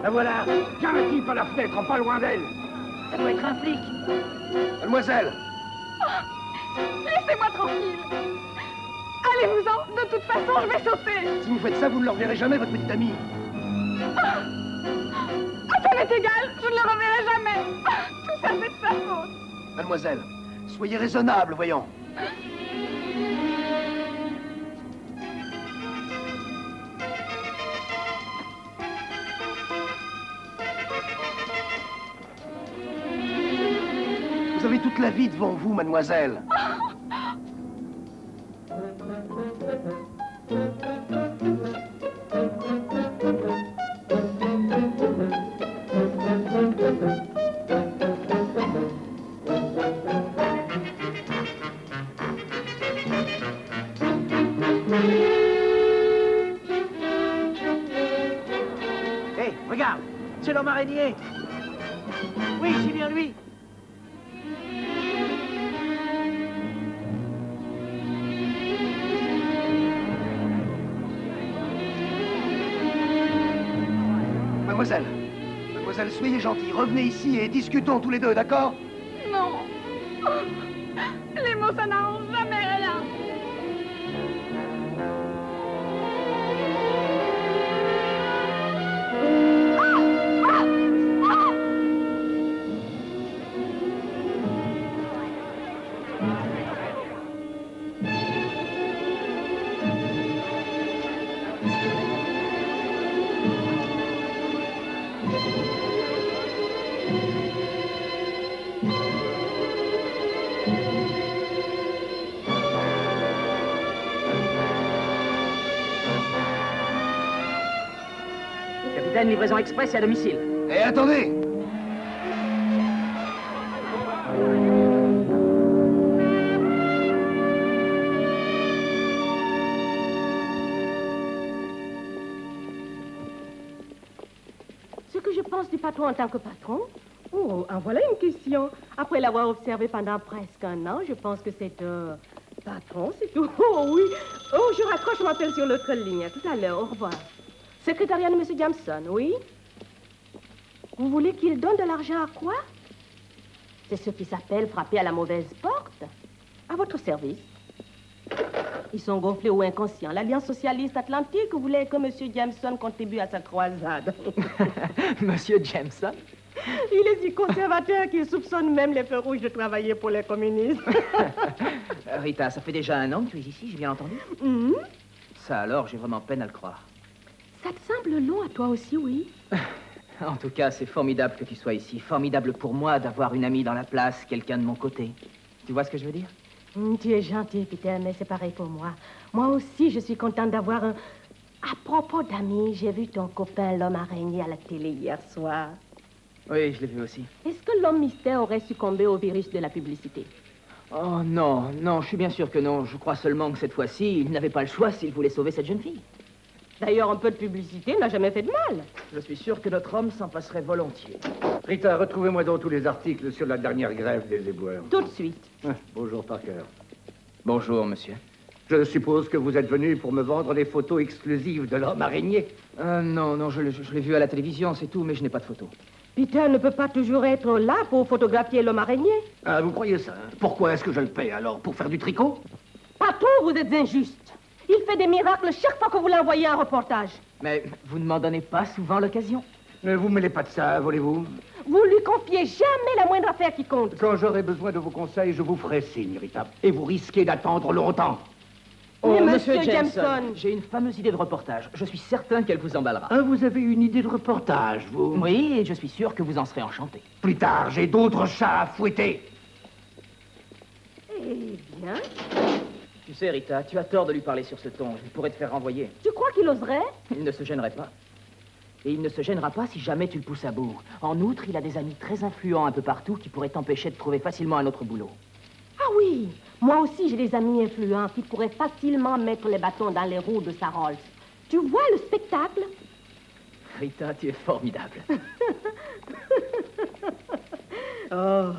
La voilà. Tiens un type à la fenêtre, pas loin d'elle. Ça doit être un flic. Mademoiselle. Oh, laissez-moi tranquille. Allez-vous-en. De toute façon, je vais sauter. Si vous faites ça, vous ne le reverrez jamais, votre petite amie. Ah, ça m'est égal. Je ne le reverrai jamais. Tout ça, c'est de sa faute. Mademoiselle, soyez raisonnable, voyons. Vous avez toute la vie devant vous, mademoiselle. Hé, regarde, c'est l'homme araignée. Oui, c'est bien lui. Mademoiselle, mademoiselle, soyez gentille, revenez ici et discutons tous les deux, d'accord? Non. Les mots, ça n'arrange jamais rien. Capitaine, livraison express et à domicile. Et attendez! Ce que je pense du patron en tant que patron? Oh, en voilà une question. Après l'avoir observé pendant presque un an, je pense que c'est un patron, c'est tout. Oh oui. Oh, je raccroche, je m'appelle sur l'autre ligne. À tout à l'heure, au revoir. Secrétariat de M. Jameson, oui? Vous voulez qu'il donne de l'argent à quoi? C'est ce qui s'appelle frapper à la mauvaise porte. À votre service. Ils sont gonflés ou inconscients. L'Alliance socialiste atlantique voulait que M. Jameson contribue à sa croisade. Monsieur Jameson? Il est si conservateur qu'il soupçonne même les feux rouges de travailler pour les communistes. Rita, ça fait déjà un an que tu es ici, j'ai bien entendu? Ça alors, j'ai vraiment peine à le croire. Ça te semble long à toi aussi, oui? En tout cas, c'est formidable que tu sois ici. Formidable pour moi d'avoir une amie dans la place, quelqu'un de mon côté. Tu vois ce que je veux dire? Tu es gentil, Peter, mais c'est pareil pour moi. Moi aussi, je suis contente d'avoir un... À propos d'amis, j'ai vu ton copain, l'homme araignée, à la télé hier soir. Oui, je l'ai vu aussi. Est-ce que l'homme mystère aurait succombé au virus de la publicité? Oh non, non, je suis bien sûr que non. Je crois seulement que cette fois-ci, il n'avait pas le choix s'il voulait sauver cette jeune fille. D'ailleurs, un peu de publicité n'a jamais fait de mal. Je suis sûr que notre homme s'en passerait volontiers. Rita, retrouvez-moi donc tous les articles sur la dernière grève des éboueurs. Tout de suite. Bonjour, Parker. Bonjour, monsieur. Je suppose que vous êtes venu pour me vendre des photos exclusives de l'homme araignée. Non, je l'ai vu à la télévision, c'est tout, mais je n'ai pas de photo. Peter ne peut pas toujours être là pour photographier l'homme araignée. Ah, vous croyez ça, hein? Pourquoi est-ce que je le paie, alors? Pour faire du tricot? Patron, vous êtes injuste. Il fait des miracles chaque fois que vous l'envoyez un reportage. Mais vous ne m'en donnez pas souvent l'occasion. Ne vous mêlez pas de ça, voulez-vous? Vous lui confiez jamais la moindre affaire qui compte. Quand j'aurai besoin de vos conseils, je vous ferai signe, Rita. Et vous risquez d'attendre longtemps. Mais Oh, monsieur Jameson. J'ai une fameuse idée de reportage. Je suis certain qu'elle vous emballera. Ah, vous avez une idée de reportage, vous? Oui, et je suis sûr que vous en serez enchanté. Plus tard, j'ai d'autres chats à fouetter. Eh bien, Tu sais, Rita, tu as tort de lui parler sur ce ton. Il pourrait te faire renvoyer. tu crois qu'il oserait? Il ne se gênerait pas. Et il ne se gênera pas si jamais tu le pousses à bout. En outre, il a des amis très influents un peu partout qui pourraient t'empêcher de trouver facilement un autre boulot. Ah oui, moi aussi j'ai des amis influents qui pourraient facilement mettre les bâtons dans les roues de sa Rolls. Tu vois le spectacle? Rita, tu es formidable. Oh.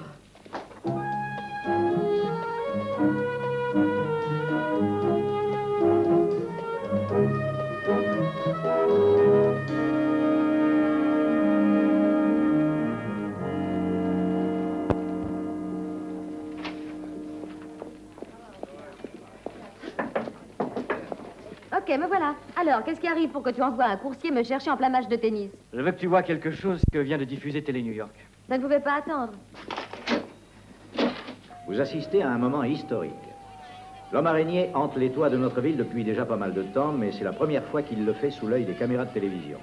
Ok, me voilà. Alors, qu'est-ce qui arrive pour que tu envoies un coursier me chercher en plein match de tennis? Je veux que tu vois quelque chose que vient de diffuser Télé New York. Ça ne pouvait pas attendre. Vous assistez à un moment historique. L'homme araignée hante les toits de notre ville depuis déjà pas mal de temps, mais c'est la première fois qu'il le fait sous l'œil des caméras de télévision.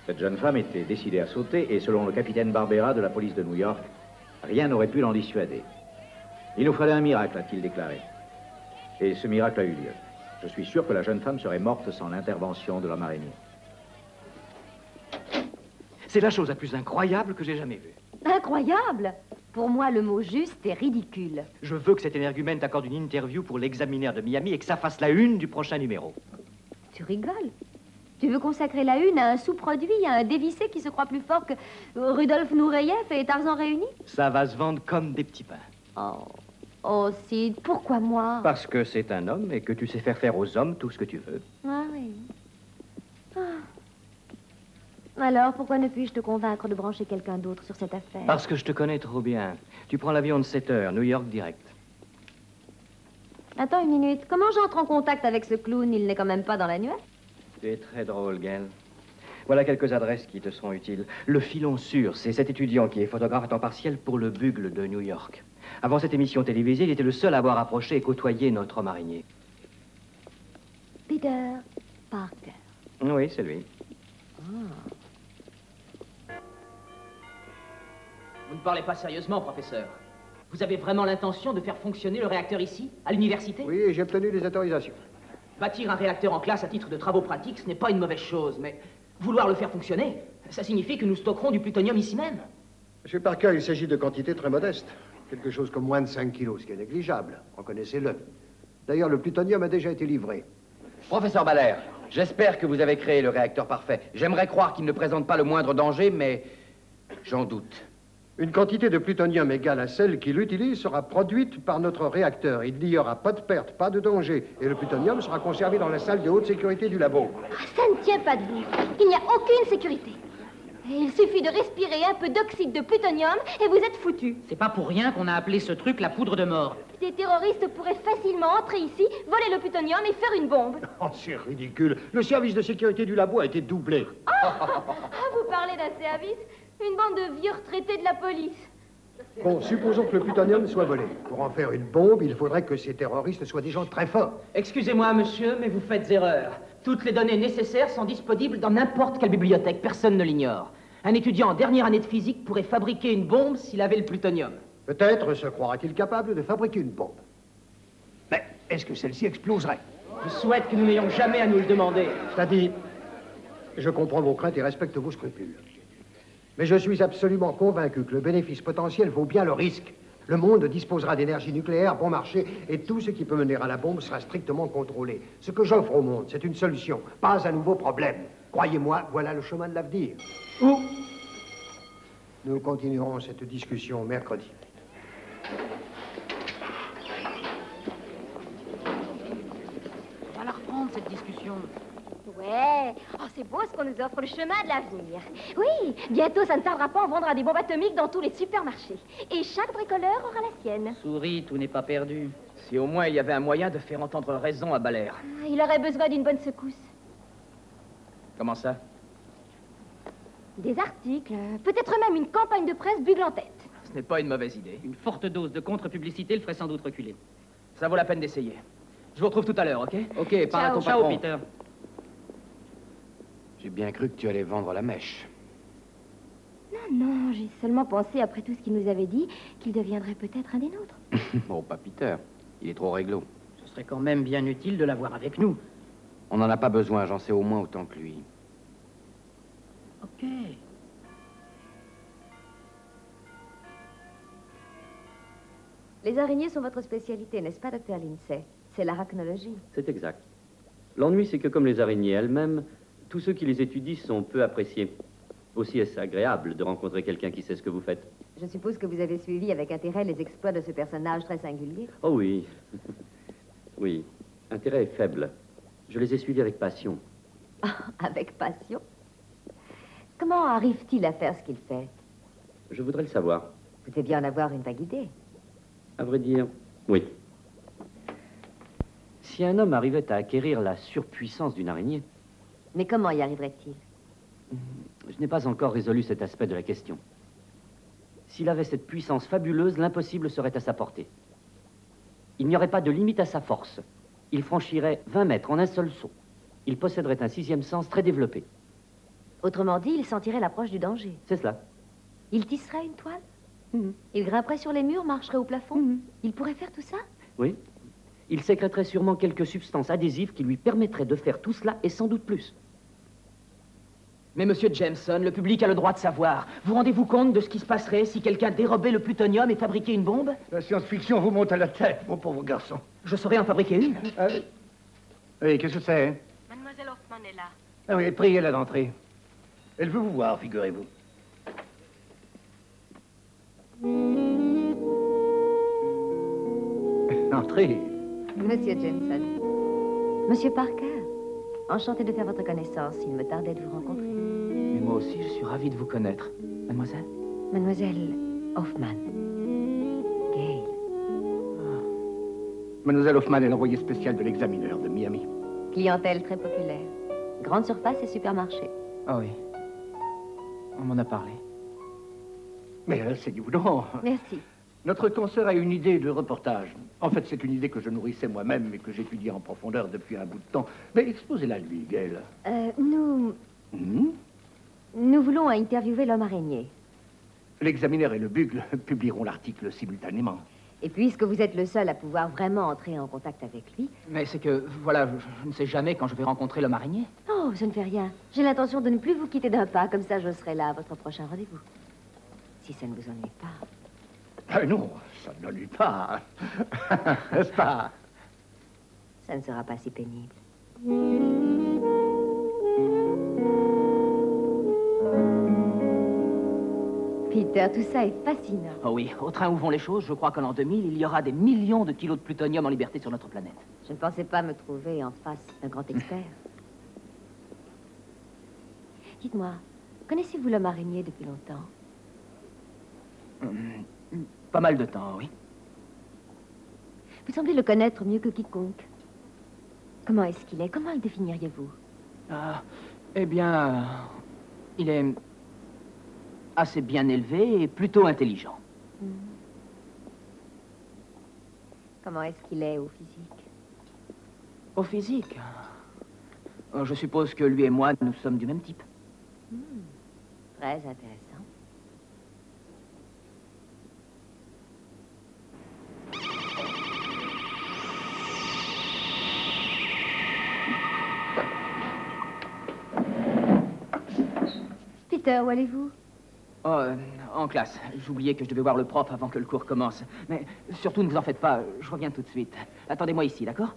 Cette jeune femme était décidée à sauter et selon le capitaine Barbera de la police de New York, rien n'aurait pu l'en dissuader. Il nous fallait un miracle, a-t-il déclaré. Et ce miracle a eu lieu. Je suis sûr que la jeune femme serait morte sans l'intervention de l'homme araignée. C'est la chose la plus incroyable que j'ai jamais vue. Incroyable! Pour moi, le mot juste est ridicule. Je veux que cet énergumène t'accorde une interview pour l'examinaire de Miami et que ça fasse la une du prochain numéro. Tu rigoles? Tu veux consacrer la une à un sous-produit, à un dévissé qui se croit plus fort que Rudolf Nureyev et Tarzan réunis? Ça va se vendre comme des petits pains. Oh. Oh, Sid, pourquoi moi? Parce que c'est un homme et que tu sais faire aux hommes tout ce que tu veux. Ah oui. Ah. Alors, pourquoi ne puis-je te convaincre de brancher quelqu'un d'autre sur cette affaire? Parce que je te connais trop bien. Tu prends l'avion de 7 heures, New York direct. Attends une minute. Comment j'entre en contact avec ce clown? Il n'est quand même pas dans l'annuaire. Tu es très drôle, Gail. Voilà quelques adresses qui te seront utiles. Le filon sûr, c'est cet étudiant qui est photographe à temps partiel pour le Bugle de New York. Avant cette émission télévisée, il était le seul à avoir approché et côtoyé notre homme araignée. Peter Parker. Oui, c'est lui. Vous ne parlez pas sérieusement, professeur. Vous avez vraiment l'intention de faire fonctionner le réacteur ici, à l'université? Oui, j'ai obtenu les autorisations. Bâtir un réacteur en classe à titre de travaux pratiques, ce n'est pas une mauvaise chose, mais vouloir le faire fonctionner, ça signifie que nous stockerons du plutonium ici même. Monsieur Parker, il s'agit de quantités très modestes. Quelque chose comme moins de 5 kilos, ce qui est négligeable. Reconnaissez-le. D'ailleurs, le plutonium a déjà été livré. Professeur Baller, J'espère que vous avez créé le réacteur parfait. J'aimerais croire qu'il ne présente pas le moindre danger, mais j'en doute. Une quantité de plutonium égale à celle qu'il utilise sera produite par notre réacteur. Il n'y aura pas de perte, pas de danger. Et le plutonium sera conservé dans la salle de haute sécurité du labo. Ah, ça ne tient pas debout. Il n'y a aucune sécurité. Et il suffit de respirer un peu d'oxyde de plutonium et vous êtes foutus. C'est pas pour rien qu'on a appelé ce truc la poudre de mort. Des terroristes pourraient facilement entrer ici, voler le plutonium et faire une bombe. Oh, c'est ridicule. Le service de sécurité du labo a été doublé. Ah, vous parlez d'un service? Une bande de vieux retraités de la police. Bon, supposons que le plutonium soit volé. Pour en faire une bombe, il faudrait que ces terroristes soient des gens très forts. Excusez-moi, monsieur, mais vous faites erreur. Toutes les données nécessaires sont disponibles dans n'importe quelle bibliothèque. Personne ne l'ignore. Un étudiant en dernière année de physique pourrait fabriquer une bombe s'il avait le plutonium. Peut-être se croira-t-il capable de fabriquer une bombe. Mais est-ce que celle-ci exploserait? Je souhaite que nous n'ayons jamais à nous le demander. C'est-à-dire, je comprends vos craintes et respecte vos scrupules. Mais je suis absolument convaincu que le bénéfice potentiel vaut bien le risque. Le monde disposera d'énergie nucléaire bon marché et tout ce qui peut mener à la bombe sera strictement contrôlé. Ce que j'offre au monde, c'est une solution, pas un nouveau problème. Croyez-moi, voilà le chemin de l'avenir. Où? Nous continuerons cette discussion mercredi. On va la reprendre, cette discussion. Ouais, oh, c'est beau ce qu'on nous offre, le chemin de l'avenir. Oui, bientôt ça ne tardera pas, on vendra des bombes atomiques dans tous les supermarchés. Et chaque bricoleur aura la sienne. Souris, tout n'est pas perdu. Si au moins il y avait un moyen de faire entendre raison à Balère. Il aurait besoin d'une bonne secousse. Comment ça? Des articles, peut-être même une campagne de presse bugle en tête. Ce n'est pas une mauvaise idée. Une forte dose de contre-publicité le ferait sans doute reculer. Ça vaut la peine d'essayer. Je vous retrouve tout à l'heure, ok? Ok, parle à ton Ciao, patron. Peter. J'ai bien cru que tu allais vendre la mèche. Non, j'ai seulement pensé, après tout ce qu'il nous avait dit, qu'il deviendrait peut-être un des nôtres. Oh, pas Peter. Il est trop réglo. Ce serait quand même bien utile de l'avoir avec nous. On n'en a pas besoin, j'en sais au moins autant que lui. Ok. Les araignées sont votre spécialité, n'est-ce pas, Dr. Lindsay? C'est l'arachnologie. C'est exact. L'ennui, c'est que comme les araignées elles-mêmes, tous ceux qui les étudient sont peu appréciés. Aussi est-ce agréable de rencontrer quelqu'un qui sait ce que vous faites. Je suppose que vous avez suivi avec intérêt les exploits de ce personnage très singulier. Oh oui. Oui. Intérêt est faible. Je les ai suivis avec passion. Avec passion. Comment arrive-t-il à faire ce qu'il fait? Je voudrais le savoir. Vous devez bien en avoir une vague idée. À vrai dire, oui. Si un homme arrivait à acquérir la surpuissance d'une araignée, Mais comment y arriverait-il? je n'ai pas encore résolu cet aspect de la question. S'il avait cette puissance fabuleuse, l'impossible serait à sa portée. Il n'y aurait pas de limite à sa force. Il franchirait 20 mètres en un seul saut. Il posséderait un sixième sens très développé. Autrement dit, il sentirait l'approche du danger. C'est cela. Il tisserait une toile? Il grimperait sur les murs, marcherait au plafond? Il pourrait faire tout ça? Oui. Il sécréterait sûrement quelques substances adhésives qui lui permettraient de faire tout cela et sans doute plus. Mais monsieur Jameson, le public a le droit de savoir. Vous rendez-vous compte de ce qui se passerait si quelqu'un dérobait le plutonium et fabriquait une bombe? La science-fiction vous monte à la tête, mon pauvre garçon. Je saurais en fabriquer une. Oui, qu'est-ce que c'est? Mademoiselle Hoffman est là. Ah oui, priez-la d'entrer. Elle veut vous voir, figurez-vous. Entrez. Monsieur Jameson. Monsieur Parker, enchanté de faire votre connaissance. Il me tardait de vous rencontrer. Mais moi aussi, je suis ravi de vous connaître. Mademoiselle? Mademoiselle Hoffman. Gale. Mademoiselle Hoffman est l'envoyée spéciale de l'examineur de Miami. Clientèle très populaire. Grande surface et supermarché. Ah oui. On m'en a parlé. Mais asseyez-vous donc. Merci. Notre consoeur a une idée de reportage. En fait, c'est une idée que je nourrissais moi-même et que j'étudie en profondeur depuis un bout de temps. Mais exposez-la lui, Gail. Nous voulons interviewer l'homme araignée. L'examineur et le Bugle publieront l'article simultanément. Et puisque vous êtes le seul à pouvoir vraiment entrer en contact avec lui... Mais c'est que, voilà, je ne sais jamais quand je vais rencontrer l'homme araignée. Oh, je ne fais rien. J'ai l'intention de ne plus vous quitter d'un pas, comme ça je serai là à votre prochain rendez-vous. Si ça ne vous ennuie pas. Ah non, ça ne l'ennuie pas. N'est-ce pas? Ça ne sera pas si pénible. Peter, tout ça est fascinant. Oh oui, au train où vont les choses, je crois qu'en l'an 2000, il y aura des millions de kilos de plutonium en liberté sur notre planète. Je ne pensais pas me trouver en face d'un grand expert. Dites-moi, connaissez-vous l'homme araignée depuis longtemps? Pas mal de temps, oui. Vous semblez le connaître mieux que quiconque. Comment est-ce qu'il est? Comment le définiriez-vous? Ah, eh bien, il est assez bien élevé et plutôt intelligent. Comment est-ce qu'il est au physique? Au physique? Je suppose que lui et moi, nous sommes du même type. Très intéressant. Peter, où allez-vous? Oh, en classe. J'oubliais que je devais voir le prof avant que le cours commence. Mais surtout, ne vous en faites pas, je reviens tout de suite. Attendez-moi ici, d'accord?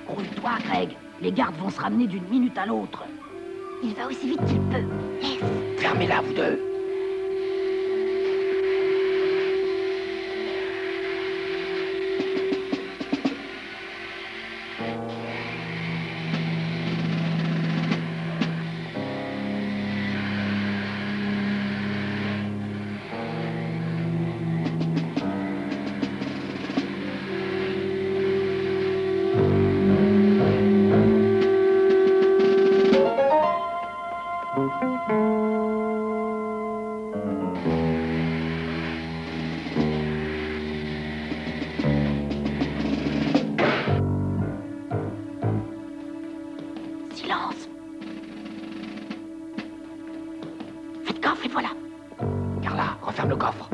Roule-toi, Craig. Les gardes vont se ramener d'une minute à l'autre. Il va aussi vite qu'il peut. Yes. Fermez-la, vous deux. Silence. Faites gaffe, et voilà. Carla, referme le coffre.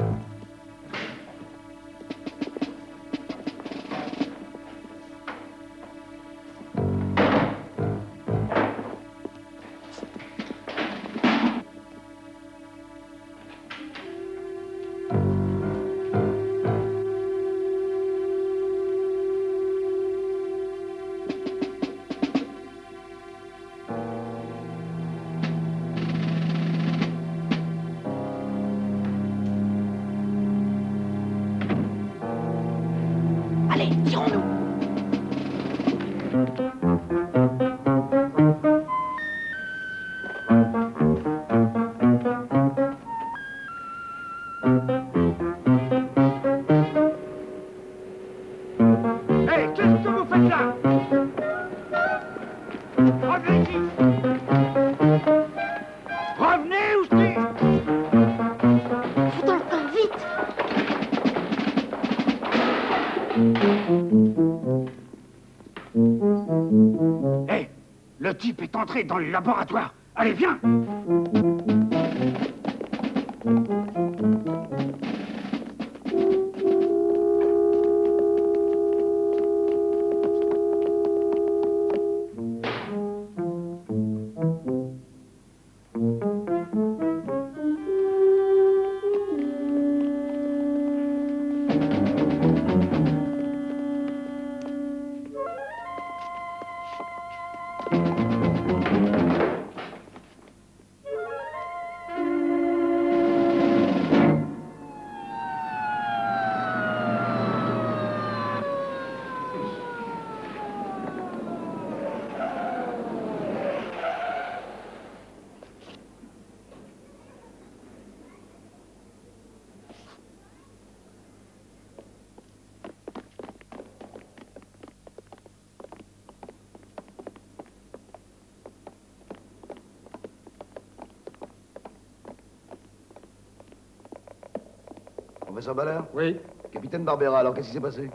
Allez, tirons-nous. Hé, qu'est-ce que vous faites là? Revenez ici! Revenez ou je dis... Fais dans le camp, vite! Hé, le type est entré dans le laboratoire. Allez, viens! Professeur Baller? Oui. Capitaine Barbera, alors qu'est-ce qui s'est passé?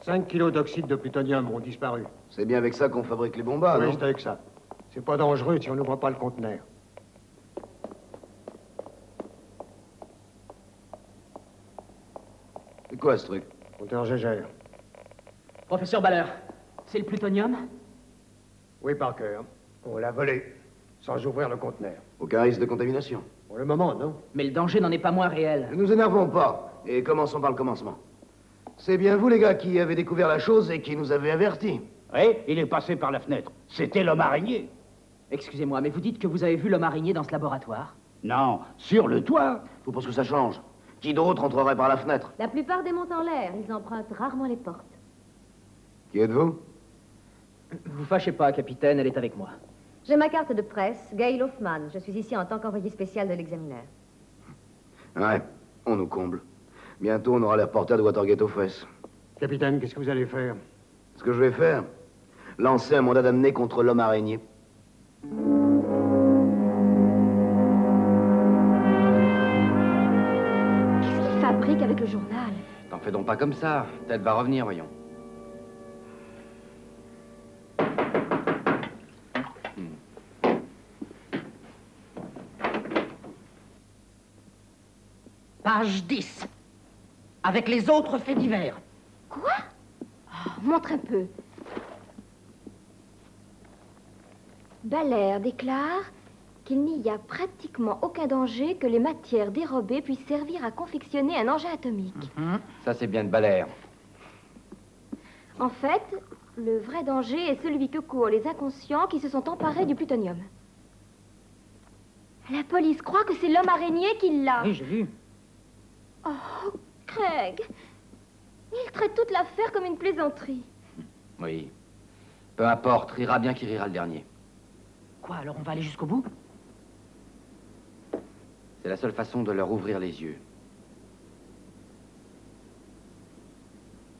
5 kilos d'oxyde de plutonium ont disparu. C'est bien avec ça qu'on fabrique les bombas, Oui, non? c'est avec ça. C'est pas dangereux si on n'ouvre pas le conteneur. C'est quoi ce truc? Compteur Gégère. Professeur Baller, c'est le plutonium? Oui, Parker. On l'a volé, sans ouvrir le conteneur. Aucun risque de contamination? Pour le moment, non. Mais le danger n'en est pas moins réel. Ne nous énervons pas, et commençons par le commencement. C'est bien vous, les gars, qui avez découvert la chose et qui nous avez avertis. Oui, il est passé par la fenêtre. C'était l'homme araignée. Excusez-moi, mais vous dites que vous avez vu l'homme araignée dans ce laboratoire? Non, sur le toit. Faut pour ce que ça change. Qui d'autre entrerait par la fenêtre? La plupart des montent en l'air. Ils empruntent rarement les portes. Qui êtes-vous? Vous fâchez pas, capitaine, elle est avec moi. J'ai ma carte de presse, Gail Hoffman. Je suis ici en tant qu'envoyé spécial de l'examineur. Ouais, on nous comble. Bientôt, on aura les reporters de Watergate aux fesses. Capitaine, qu'est-ce que vous allez faire? Ce que je vais faire? Lancer un mandat d'amener contre l'homme araignée. Qu'est-ce qu'il fabrique avec le journal? T'en fais donc pas comme ça. Ted va revenir, voyons. Page 10. Avec les autres faits divers. Quoi? Oh, montre un peu. Baller déclare qu'il n'y a pratiquement aucun danger que les matières dérobées puissent servir à confectionner un engin atomique. Ça, c'est bien de Baller. En fait, le vrai danger est celui que courent les inconscients qui se sont emparés du plutonium. La police croit que c'est l'homme araignée qui l'a. Oui, j'ai vu. Oh, Craig. Il traite toute l'affaire comme une plaisanterie. Oui. Peu importe, rira bien qui rira le dernier. Quoi, alors on va aller jusqu'au bout? C'est la seule façon de leur ouvrir les yeux.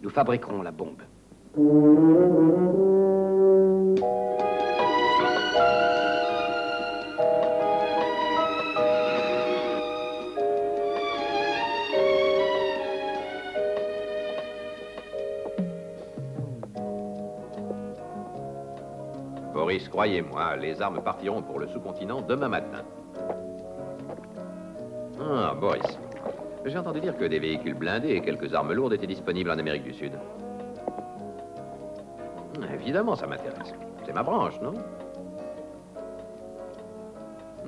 Nous fabriquerons la bombe. Boris, croyez-moi, les armes partiront pour le sous-continent demain matin. Ah, Boris, j'ai entendu dire que des véhicules blindés et quelques armes lourdes étaient disponibles en Amérique du Sud. Évidemment, ça m'intéresse. C'est ma branche, non?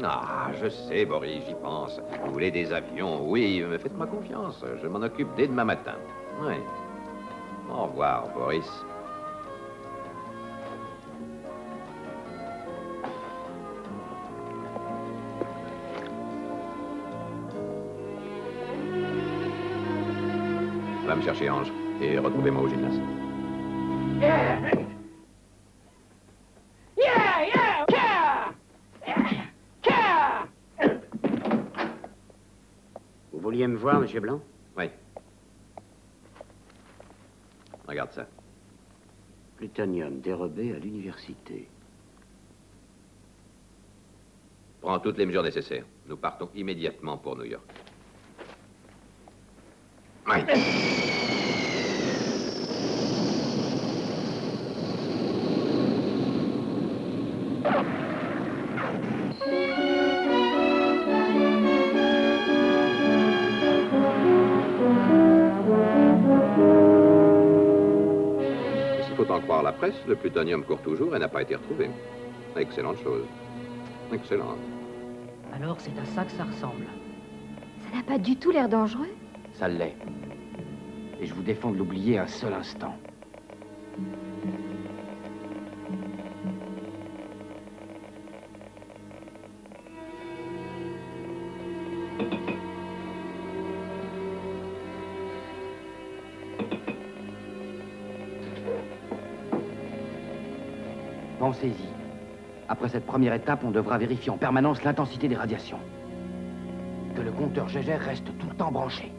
Ah, je sais, Boris, j'y pense. Vous voulez des avions? Oui, mais faites-moi confiance. Je m'en occupe dès demain matin. Oui. Au revoir, Boris. Va me chercher Ange et retrouvez-moi au gymnase. Vous vouliez me voir, Monsieur Blanc? Oui. Regarde ça. Plutonium dérobé à l'université. Prends toutes les mesures nécessaires. Nous partons immédiatement pour New York. Oui. S'il faut en croire la presse, le plutonium court toujours et n'a pas été retrouvé. Excellente chose. Excellente. Alors c'est à ça que ça ressemble. Ça n'a pas du tout l'air dangereux. Ça l'est. Et je vous défends de l'oublier un seul instant. Pensez-y. Après cette première étape, on devra vérifier en permanence l'intensité des radiations. Que le compteur Gégère reste tout le temps branché.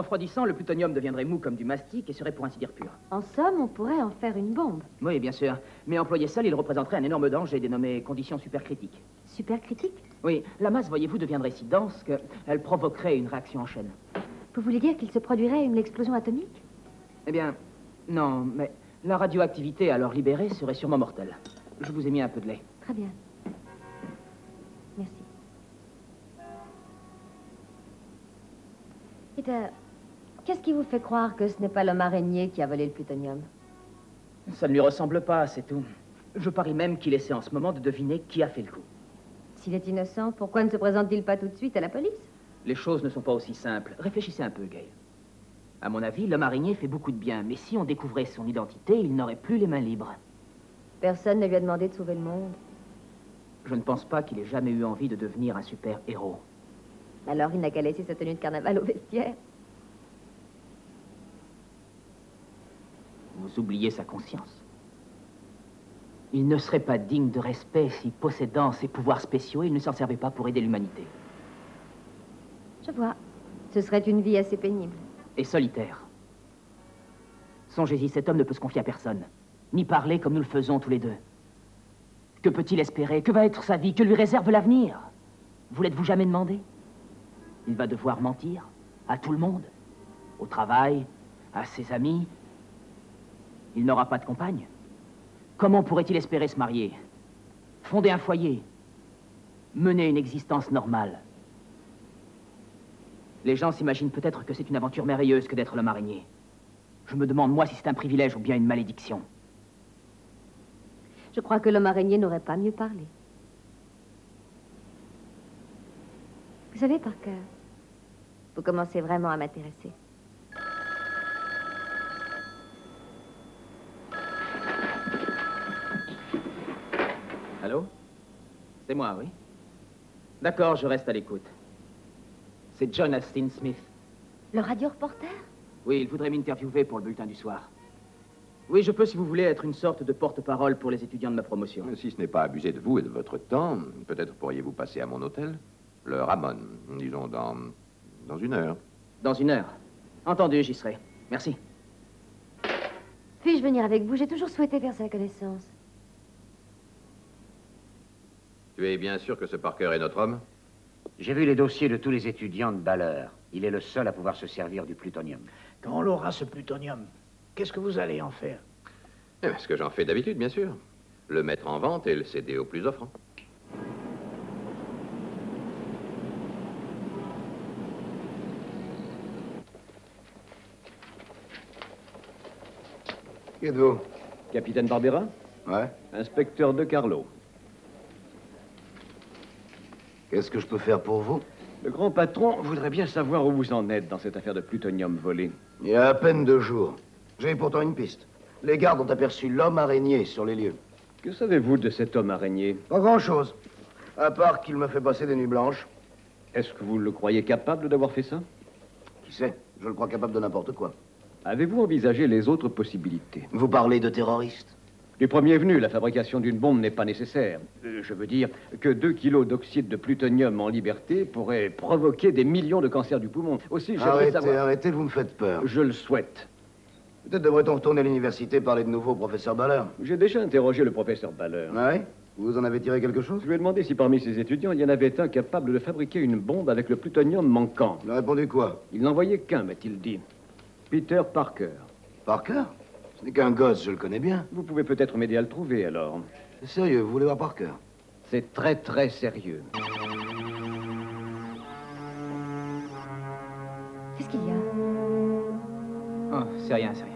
refroidissant, le plutonium deviendrait mou comme du mastic et serait pour ainsi dire pur. En somme, on pourrait en faire une bombe. Oui, bien sûr. Mais employé seul, il représenterait un énorme danger dénommé conditions supercritiques. Supercritique? Oui, la masse, voyez-vous, deviendrait si dense qu'elle provoquerait une réaction en chaîne. Vous voulez dire qu'il se produirait une explosion atomique? Eh bien, non, mais la radioactivité alors libérée serait sûrement mortelle. Je vous ai mis un peu de lait. Très bien. Merci. Peter, qu'est-ce qui vous fait croire que ce n'est pas l'homme araignée qui a volé le plutonium? Ça ne lui ressemble pas, c'est tout. Je parie même qu'il essaie en ce moment de deviner qui a fait le coup. S'il est innocent, pourquoi ne se présente-t-il pas tout de suite à la police? Les choses ne sont pas aussi simples. Réfléchissez un peu, Gail. À mon avis, l'homme araignée fait beaucoup de bien, mais si on découvrait son identité, il n'aurait plus les mains libres. Personne ne lui a demandé de sauver le monde. Je ne pense pas qu'il ait jamais eu envie de devenir un super-héros. Alors il n'a qu'à laisser sa tenue de carnaval au vestiaire. Vous oubliez sa conscience. Il ne serait pas digne de respect si, possédant ses pouvoirs spéciaux, il ne s'en servait pas pour aider l'humanité. Je vois. Ce serait une vie assez pénible. Et solitaire. Songez-y, cet homme ne peut se confier à personne, ni parler comme nous le faisons tous les deux. Que peut-il espérer? Que va être sa vie? Que lui réserve l'avenir? Vous l'êtes-vous jamais demandé? Il va devoir mentir à tout le monde, au travail, à ses amis. Il n'aura pas de compagne. Comment pourrait-il espérer se marier, fonder un foyer, mener une existence normale? Les gens s'imaginent peut-être que c'est une aventure merveilleuse que d'être l'homme araignée. Je me demande, moi, si c'est un privilège ou bien une malédiction. Je crois que l'homme araignée n'aurait pas mieux parlé. Vous savez, Parker, vous commencez vraiment à m'intéresser. Allô? C'est moi, oui. D'accord, je reste à l'écoute. C'est John Astin Smith. Le radio-reporter? Oui, il voudrait m'interviewer pour le bulletin du soir. Oui, je peux, si vous voulez, être une sorte de porte-parole pour les étudiants de ma promotion. Si ce n'est pas abuser de vous et de votre temps, peut-être pourriez-vous passer à mon hôtel? Le Ramon, disons dans 1 heure. Dans 1 heure. Entendu, j'y serai. Merci. Puis-je venir avec vous? J'ai toujours souhaité faire sa connaissance. Tu es bien sûr que ce Parker est notre homme? J'ai vu les dossiers de tous les étudiants de Baller. Il est le seul à pouvoir se servir du plutonium. Quand on l'aura, ce plutonium, qu'est-ce que vous allez en faire? Eh bien, ce que j'en fais d'habitude, bien sûr. Le mettre en vente et le céder au plus offrant. Qui êtes-vous? Capitaine Barbera? Ouais. Inspecteur De Carlo. Qu'est-ce que je peux faire pour vous? Le grand patron voudrait bien savoir où vous en êtes dans cette affaire de plutonium volé. Il y a à peine 2 jours. J'ai pourtant une piste. Les gardes ont aperçu l'homme araignée sur les lieux. Que savez-vous de cet homme araignée? Pas grand-chose. À part qu'il me fait passer des nuits blanches. Est-ce que vous le croyez capable d'avoir fait ça? Qui sait? Je le crois capable de n'importe quoi. Avez-vous envisagé les autres possibilités? Vous parlez de terroristes? Du premier venu, la fabrication d'une bombe n'est pas nécessaire. Je veux dire que 2 kilos d'oxyde de plutonium en liberté pourraient provoquer des millions de cancers du poumon. Aussi, j'aimerais savoir... Arrêtez, vous me faites peur. Je le souhaite. Peut-être devrait-on retourner à l'université parler de nouveau au professeur Baller. J'ai déjà interrogé le professeur Baller. Ah oui? Vous en avez tiré quelque chose? Je lui ai demandé si parmi ses étudiants, il y en avait un capable de fabriquer une bombe avec le plutonium manquant. Il a répondu quoi? Il n'en voyait qu'un, m'a-t-il dit. Peter Parker. Parker? Ce n'est qu'un gosse, je le connais bien. Vous pouvez peut-être m'aider à le trouver, alors. C'est sérieux, vous voulez voir Parker? C'est très, très sérieux. Qu'est-ce qu'il y a? Oh, c'est rien, c'est rien.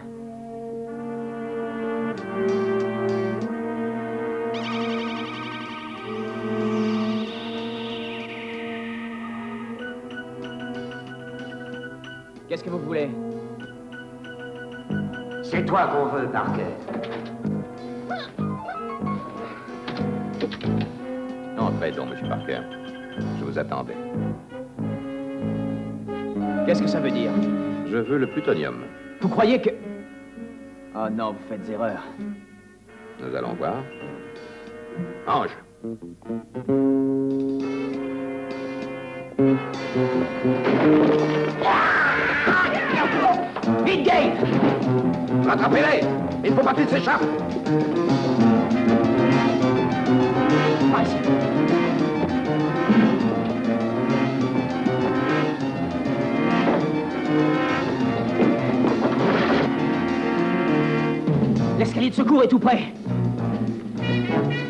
Qu'est-ce que vous voulez? C'est toi qu'on veut, Parker. Entrez donc, monsieur Parker. Je vous attendais. Qu'est-ce que ça veut dire? Je veux le plutonium. Vous croyez que... Oh non, vous faites erreur. Nous allons voir. Ange. Vite, Gabe! Rattrapez-les! Il ne faut pas qu'ils s'échappent! Par ici. L'escalier de secours est tout près.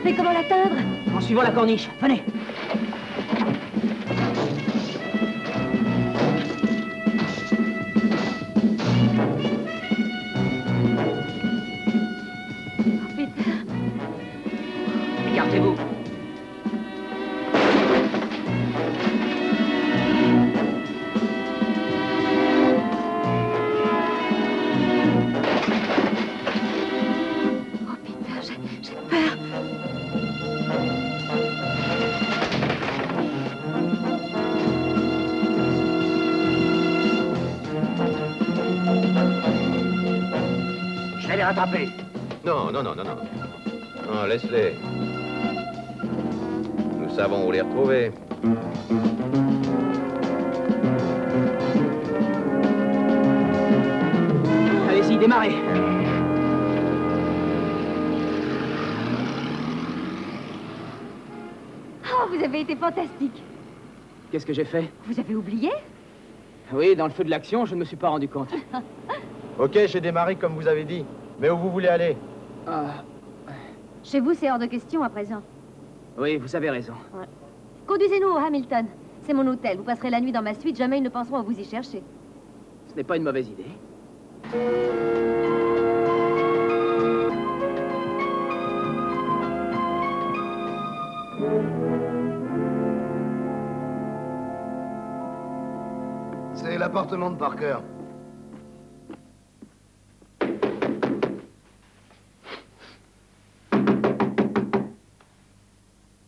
Mais comment l'atteindre? En suivant la corniche. Venez. Écartez-vous. Oh, Peter, j'ai peur. Je vais les rattraper. Non, non, non, non, non. Non, laisse-les. Nous savons où les retrouver. Allez-y, démarrez. Oh, vous avez été fantastique. Qu'est-ce que j'ai fait? Vous avez oublié? Oui, dans le feu de l'action, je ne me suis pas rendu compte. Ok, j'ai démarré comme vous avez dit. Mais où vous voulez aller? Chez vous, c'est hors de question à présent. Oui, vous avez raison. Ouais. Conduisez-nous au Hamilton. C'est mon hôtel. Vous passerez la nuit dans ma suite. Jamais ils ne penseront à vous y chercher. Ce n'est pas une mauvaise idée. C'est l'appartement de Parker.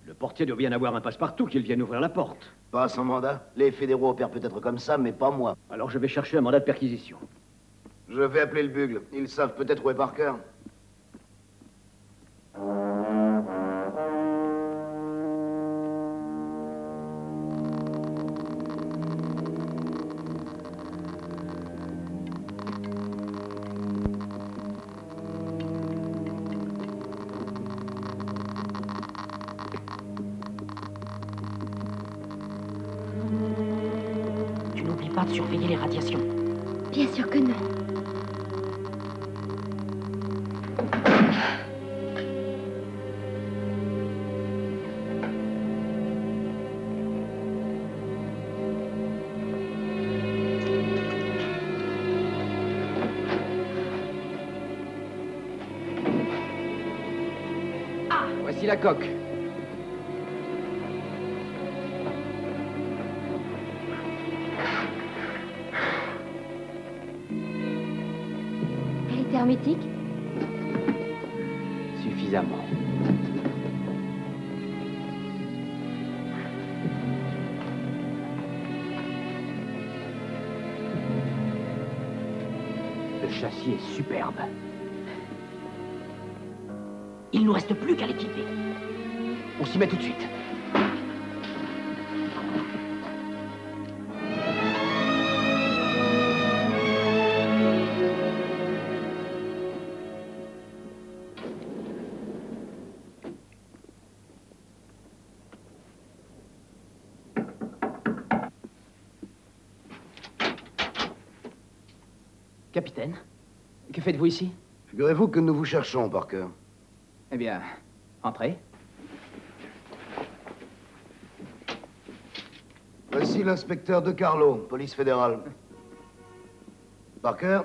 Le portier doit bien avoir un passe-partout qu'il vienne ouvrir la porte. Pas sans mandat. Les fédéraux opèrent peut-être comme ça, mais pas moi. Alors je vais chercher un mandat de perquisition. Je vais appeler le bugle. Ils savent peut-être où est Parker. Tu n'oublies pas de surveiller les radiations. Bien sûr que non. Voici la coque. Elle est hermétique? Suffisamment. Le châssis est superbe. Il ne nous reste plus qu'à l'équiper. On s'y met tout de suite. Capitaine, que faites-vous ici? Figurez-vous que nous vous cherchons, Parker. Eh bien, entrez. Voici l'inspecteur De Carlo, police fédérale. Parker,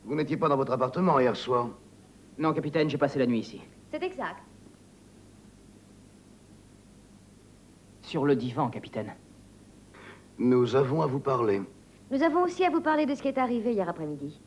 vous n'étiez pas dans votre appartement hier soir. Non, capitaine, j'ai passé la nuit ici. C'est exact. Sur le divan, capitaine. Nous avons à vous parler. Nous avons aussi à vous parler de ce qui est arrivé hier après-midi.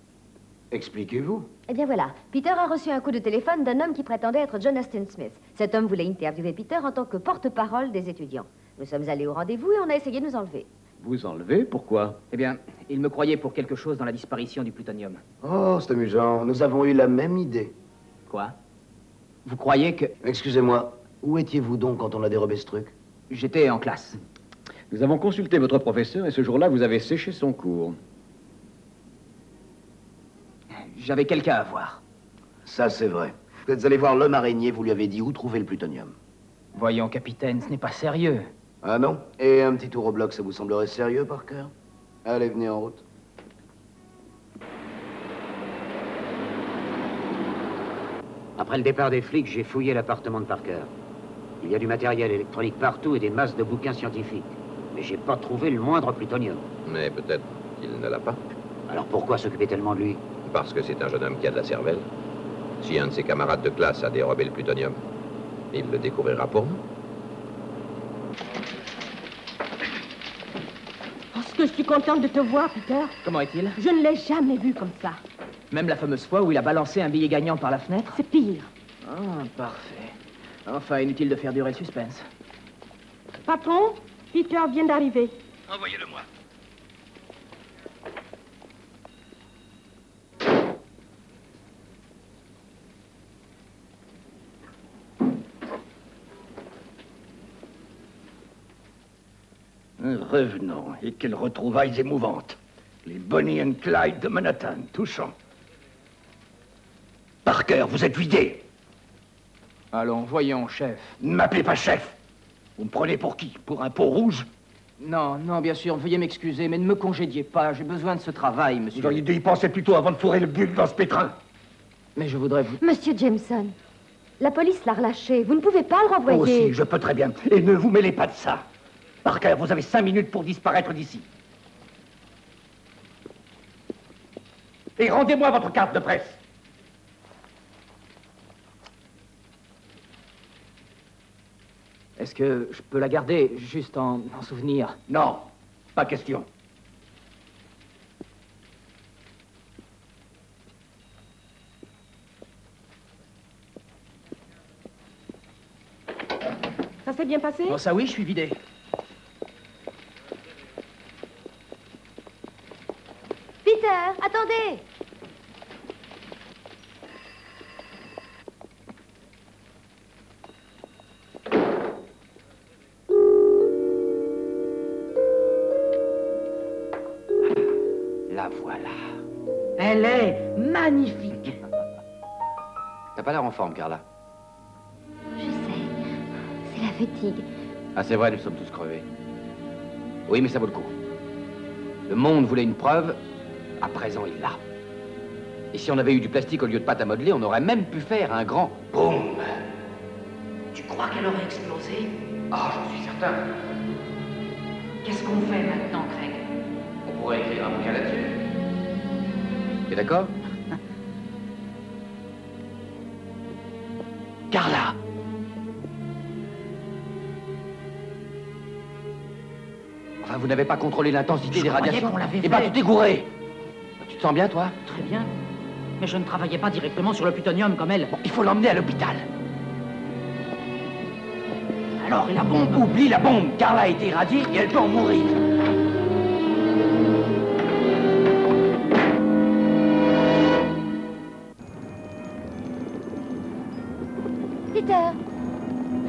Expliquez-vous. Eh bien voilà, Peter a reçu un coup de téléphone d'un homme qui prétendait être John Austin Smith. Cet homme voulait interviewer Peter en tant que porte-parole des étudiants. Nous sommes allés au rendez-vous et on a essayé de nous enlever. Vous enlevez? Pourquoi? Eh bien, il me croyait pour quelque chose dans la disparition du plutonium. Oh, c'est amusant. Nous avons eu la même idée. Quoi? Vous croyez que... Excusez-moi, où étiez-vous donc quand on a dérobé ce truc? J'étais en classe. Nous avons consulté votre professeur et ce jour-là, vous avez séché son cours. J'avais quelqu'un à voir. Ça, c'est vrai. Vous êtes allé voir l'homme araignée, vous lui avez dit où trouver le plutonium. Voyons, capitaine, ce n'est pas sérieux. Ah non? Et un petit tour au bloc, ça vous semblerait sérieux, Parker? Allez, venez en route. Après le départ des flics, j'ai fouillé l'appartement de Parker. Il y a du matériel électronique partout et des masses de bouquins scientifiques. Mais j'ai pas trouvé le moindre plutonium. Mais peut-être qu'il ne l'a pas. Alors pourquoi s'occuper tellement de lui? Parce que c'est un jeune homme qui a de la cervelle. Si un de ses camarades de classe a dérobé le plutonium, il le découvrira pour nous. Parce que je suis contente de te voir, Peter. Comment est-il? Je ne l'ai jamais vu comme ça. Même la fameuse fois où il a balancé un billet gagnant par la fenêtre? C'est pire. Ah, parfait. Enfin, inutile de faire durer le suspense. Patron, Peter vient d'arriver. Envoyez-le-moi. Revenons, et quelles retrouvailles émouvantes. Les Bonnie and Clyde de Manhattan, touchant. Parker, vous êtes vidé. Allons, voyons, chef. Ne m'appelez pas chef. Vous me prenez pour qui? Pour un pot rouge? Non, non, bien sûr, veuillez m'excuser, mais ne me congédiez pas. J'ai besoin de ce travail, monsieur. Vous auriez dû y penser plutôt avant de fourrer le bulle dans ce pétrin. Mais je voudrais vous... Monsieur Jameson, la police l'a relâché. Vous ne pouvez pas le renvoyer. Oh si, je peux très bien. Et ne vous mêlez pas de ça. Parker, vous avez 5 minutes pour disparaître d'ici. Et rendez-moi votre carte de presse. Est-ce que je peux la garder, juste en souvenir? Non, pas question. Ça s'est bien passé? Oh, ça oui, je suis vidé. Peter, attendez! La voilà. Elle est magnifique. T'as pas l'air en forme, Carla. Je sais, c'est la fatigue. Ah, c'est vrai, nous sommes tous crevés. Oui, mais ça vaut le coup. Le monde voulait une preuve, à présent il l'a. Et si on avait eu du plastique au lieu de pâte à modeler, on aurait même pu faire un grand boum. Tu crois qu'elle aurait explosé? Ah, j'en suis certain. Qu'est-ce qu'on fait maintenant, Craig? On pourrait écrire un bouquin là-dessus. T'es d'accord? Carla! Enfin, vous n'avez pas contrôlé l'intensité des croyais radiations? qu'on l'avait Eh ben, fait. tu t'es gouré. Tu te sens bien, toi? Très bien. Mais je ne travaillais pas directement sur le plutonium comme elle. Bon, il faut l'emmener à l'hôpital. Alors, et la bombe? Oublie la bombe. Carla a été irradiée et elle peut en mourir. Peter,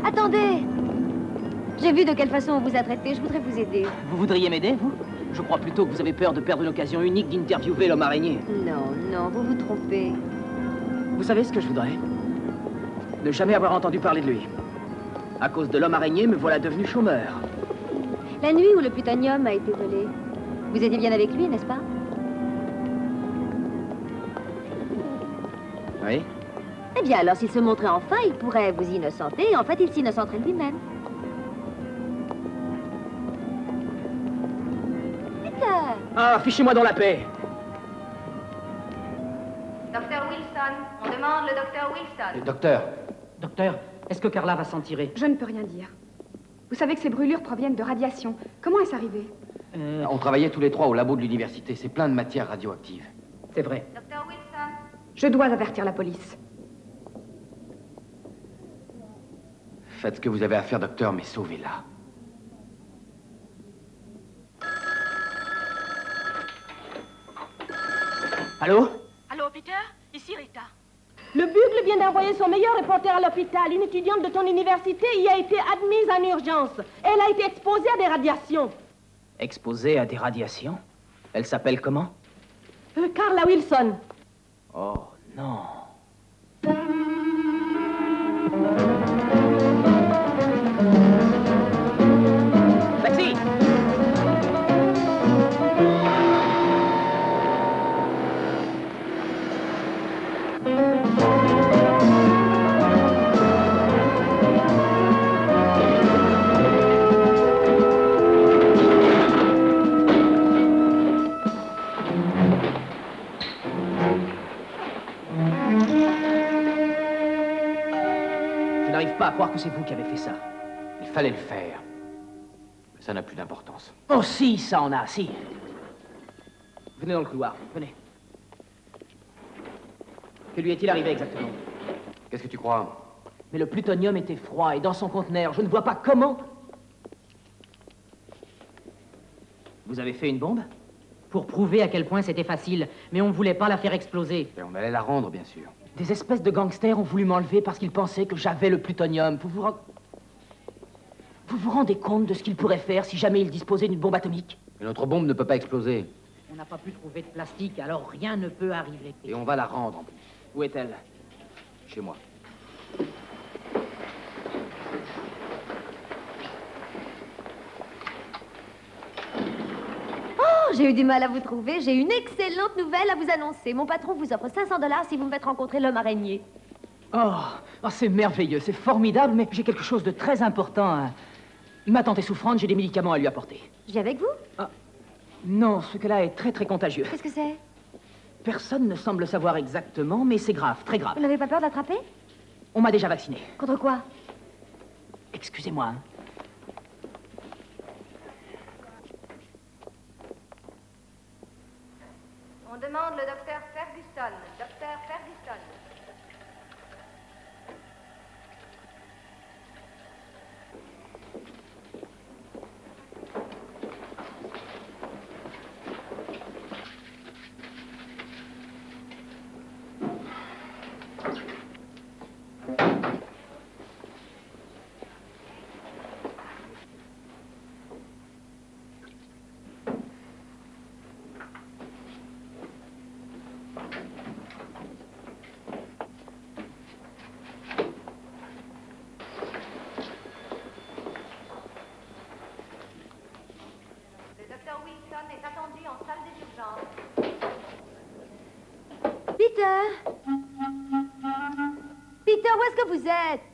attendez! J'ai vu de quelle façon on vous a traité. Je voudrais vous aider. Vous voudriez m'aider, vous? Je crois plutôt que vous avez peur de perdre une occasion unique d'interviewer l'homme araignée. Non, non, vous vous trompez. Vous savez ce que je voudrais? Ne jamais avoir entendu parler de lui. À cause de l'homme araignée, me voilà devenu chômeur. La nuit où le plutonium a été volé, vous étiez bien avec lui, n'est-ce pas? Oui? Eh bien, alors s'il se montrait enfin, il pourrait vous innocenter. Et en fait, il s'innocenterait lui-même. Peter! Ah, fichez-moi dans la paix! Docteur Wilson, on demande le docteur Wilson. Docteur. Docteur, est-ce que Carla va s'en tirer? Je ne peux rien dire. Vous savez que ces brûlures proviennent de radiation. Comment est-ce arrivé? On travaillait tous les trois au labo de l'université. C'est plein de matières radioactives. C'est vrai. Docteur Wilson. Je dois avertir la police. Faites ce que vous avez à faire, docteur, mais sauvez-la. Allô? Allô, Peter? Ici Rita. Le Bugle vient d'envoyer son meilleur reporter à l'hôpital. Une étudiante de ton université y a été admise en urgence. Elle a été exposée à des radiations. Exposée à des radiations? Elle s'appelle comment? Carla Wilson. Oh, non. Taxi! Je n'arrive pas à croire que c'est vous qui avez fait ça. Il fallait le faire. Mais ça n'a plus d'importance. Oh si, ça en a, si. Venez dans le couloir, venez. Que lui est-il arrivé exactement? Qu'est-ce que tu crois? Mais le plutonium était froid et dans son conteneur. Je ne vois pas comment... Vous avez fait une bombe? Pour prouver à quel point c'était facile, mais on ne voulait pas la faire exploser. Et on allait la rendre, bien sûr. Des espèces de gangsters ont voulu m'enlever parce qu'ils pensaient que j'avais le plutonium. Vous vous rendez compte de ce qu'ils pourraient faire si jamais ils disposaient d'une bombe atomique? Mais notre bombe ne peut pas exploser. On n'a pas pu trouver de plastique, alors rien ne peut arriver. Et on va la rendre, en plus. Où est-elle? Chez moi. Oh, j'ai eu du mal à vous trouver. J'ai une excellente nouvelle à vous annoncer. Mon patron vous offre 500 $ si vous me faites rencontrer l'homme araignée. Oh, c'est merveilleux, c'est formidable, mais j'ai quelque chose de très important. Ma tante est souffrante, j'ai des médicaments à lui apporter. Je viens avec vous? Non, ce cas-là est très contagieux. Qu'est-ce que c'est? Personne ne semble savoir exactement, mais c'est grave, très grave. Vous n'avez pas peur de l'attraper? On m'a déjà vacciné. Contre quoi? Excusez-moi. On demande le docteur Ferguson. Docteur Ferguson. Est attendu en salle des urgences. Peter! Peter, où est-ce que vous êtes?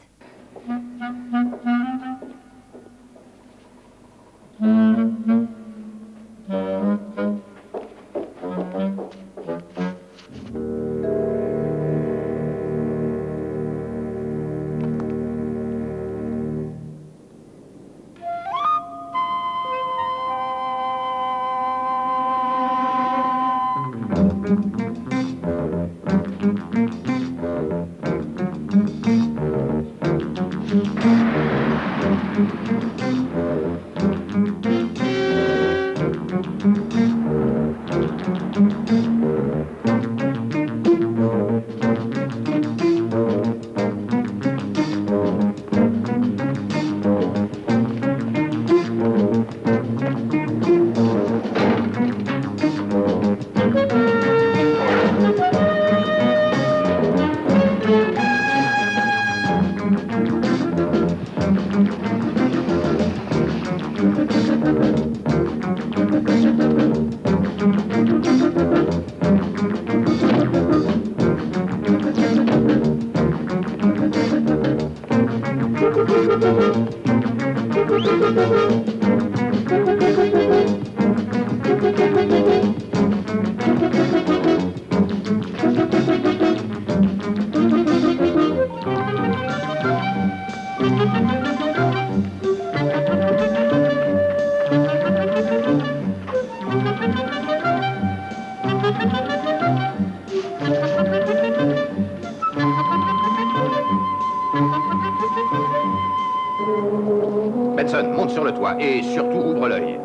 Benson, monte sur le toit et surtout ouvre l'œil.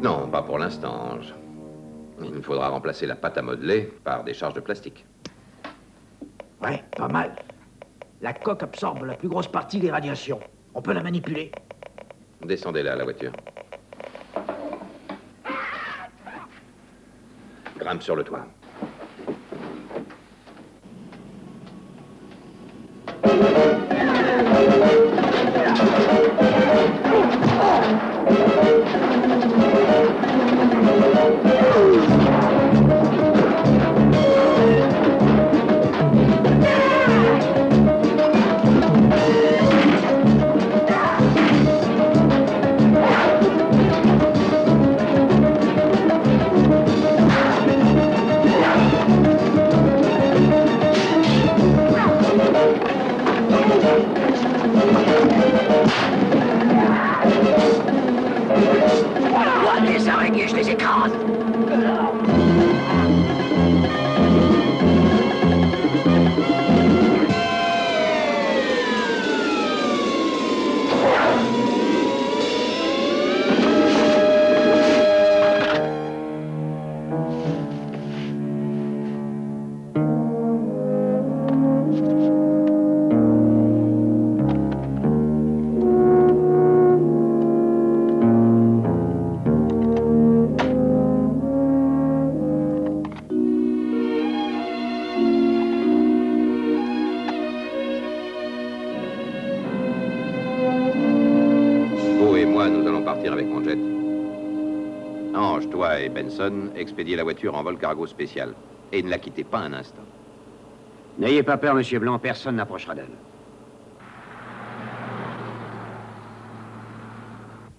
Non, pas pour l'instant, Ange. Il nous faudra remplacer la pâte à modeler par des charges de plastique. Ouais, pas mal. La coque absorbe la plus grosse partie des radiations. On peut la manipuler. Descendez-la à la voiture. Grimpe sur le toit. Les araignées, je les écrase. Ange, toi et Benson, expédiez la voiture en vol cargo spécial. Et ne la quittez pas un instant. N'ayez pas peur, Monsieur Blanc, personne n'approchera d'elle.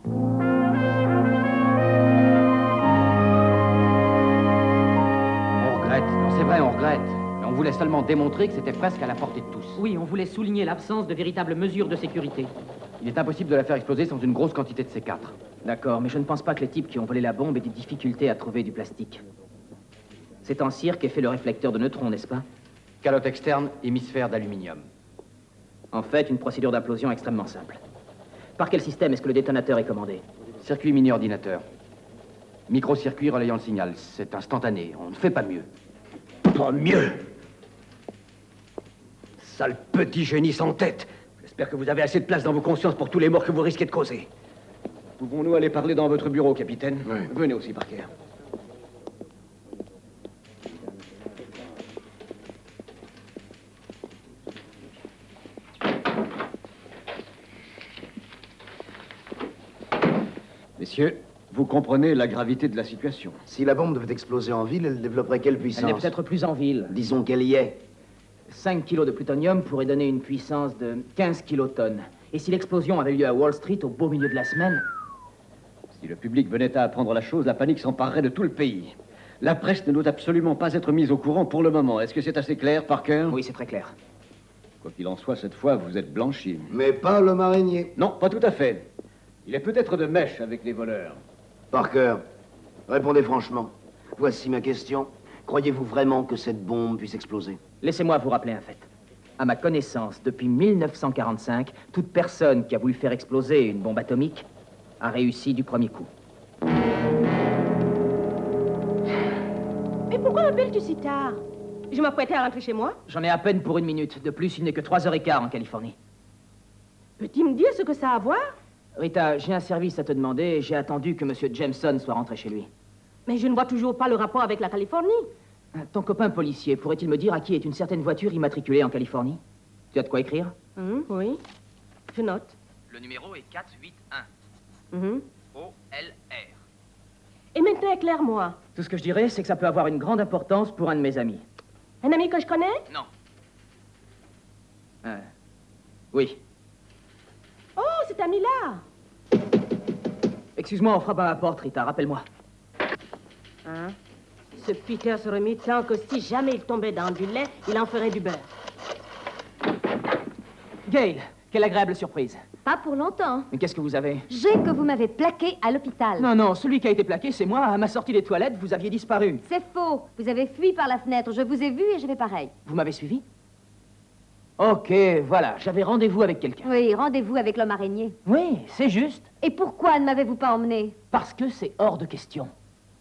On regrette. Non, c'est vrai, on regrette. Mais on voulait seulement démontrer que c'était presque à la portée de tous. Oui, on voulait souligner l'absence de véritables mesures de sécurité. Il est impossible de la faire exploser sans une grosse quantité de C4. D'accord, mais je ne pense pas que les types qui ont volé la bombe aient des difficultés à trouver du plastique. C'est en cire qu'est fait le réflecteur de neutrons, n'est-ce pas? Calotte externe, hémisphère d'aluminium. En fait, une procédure d'implosion extrêmement simple. Par quel système est-ce que le détonateur est commandé? Circuit mini-ordinateur. Microcircuit relayant le signal. C'est instantané. On ne fait pas mieux. Pas mieux? Sale petit génie sans tête. J'espère que vous avez assez de place dans vos consciences pour tous les morts que vous risquez de causer. Pouvons-nous aller parler dans votre bureau, capitaine? Oui. Venez aussi, Parker. Messieurs, vous comprenez la gravité de la situation. Si la bombe devait exploser en ville, elle développerait quelle puissance? Elle n'est peut-être plus en ville. Disons qu'elle y est. 5 kilos de plutonium pourrait donner une puissance de 15 kilotonnes. Et si l'explosion avait lieu à Wall Street au beau milieu de la semaine? Si le public venait à apprendre la chose, la panique s'emparerait de tout le pays. La presse ne doit absolument pas être mise au courant pour le moment. Est-ce que c'est assez clair, Parker? Oui, c'est très clair. Quoi qu'il en soit, cette fois, vous êtes blanchi. Mais pas l'homme araignée. Non, pas tout à fait. Il est peut-être de mèche avec les voleurs. Parker, répondez franchement. Voici ma question. Croyez-vous vraiment que cette bombe puisse exploser? Laissez-moi vous rappeler un fait. À ma connaissance, depuis 1945, toute personne qui a voulu faire exploser une bombe atomique a réussi du premier coup. Mais pourquoi m'appelles-tu si tard? Je m'apprêtais à rentrer chez moi. J'en ai à peine pour 1 minute. De plus, il n'est que 3h15 en Californie. Peux-tu me dire ce que ça a à voir? Rita, j'ai un service à te demander et j'ai attendu que M. Jameson soit rentré chez lui. Mais je ne vois toujours pas le rapport avec la Californie. Ton copain policier pourrait-il me dire à qui est une certaine voiture immatriculée en Californie? Tu as de quoi écrire? Oui. Je note. Le numéro est 481. OLR. Et maintenant, éclaire-moi. Tout ce que je dirais, c'est que ça peut avoir une grande importance pour un de mes amis. Un ami que je connais? Non. Oui. Oh, cet ami-là. Excuse-moi, on frappe à ma porte, Rita, rappelle-moi. Ce Peter se remit tant que si jamais il tombait dans du lait, il en ferait du beurre. Gail, quelle agréable surprise. Pas pour longtemps. Mais qu'est-ce que vous avez? J'ai que vous m'avez plaqué à l'hôpital. Non, celui qui a été plaqué, c'est moi. À ma sortie des toilettes, vous aviez disparu. C'est faux. Vous avez fui par la fenêtre. Je vous ai vu et je fais pareil. Vous m'avez suivi? Ok, voilà, j'avais rendez-vous avec quelqu'un. Oui, rendez-vous avec l'homme araignée. Oui, c'est juste. Et pourquoi ne m'avez-vous pas emmené? Parce que c'est hors de question.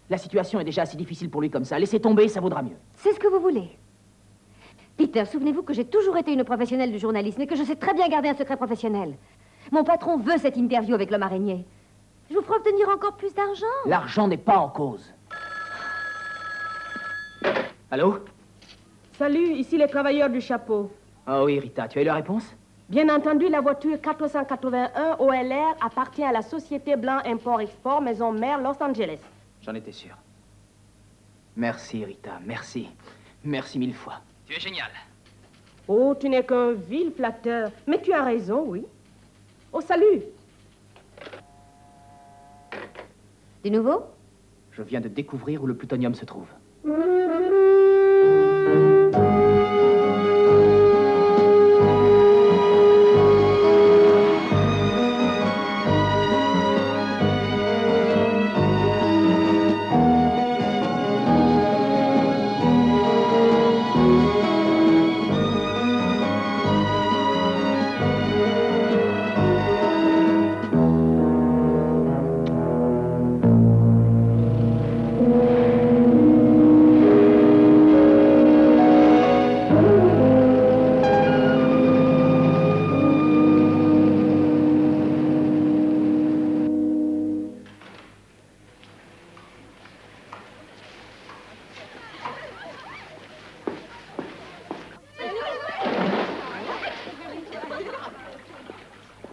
La situation est déjà assez difficile pour lui comme ça. Laissez tomber, ça vaudra mieux. C'est ce que vous voulez. Peter, souvenez-vous que j'ai toujours été une professionnelle du journalisme et que je sais très bien garder un secret professionnel. Mon patron veut cette interview avec l'homme araignée. Je vous ferai obtenir encore plus d'argent. L'argent n'est pas en cause. Allô? Salut, ici les travailleurs du chapeau. Oh oui, Rita, tu as eu la réponse? Bien entendu, la voiture 481 OLR appartient à la société Blanc Import-Export, maison mère, Los Angeles. J'en étais sûr. Merci, Rita, merci. Merci 1000 fois. Tu es génial. Oh, tu n'es qu'un vil flatteur. Mais tu as raison, oui. Oh, salut. Du nouveau? Je viens de découvrir où le plutonium se trouve.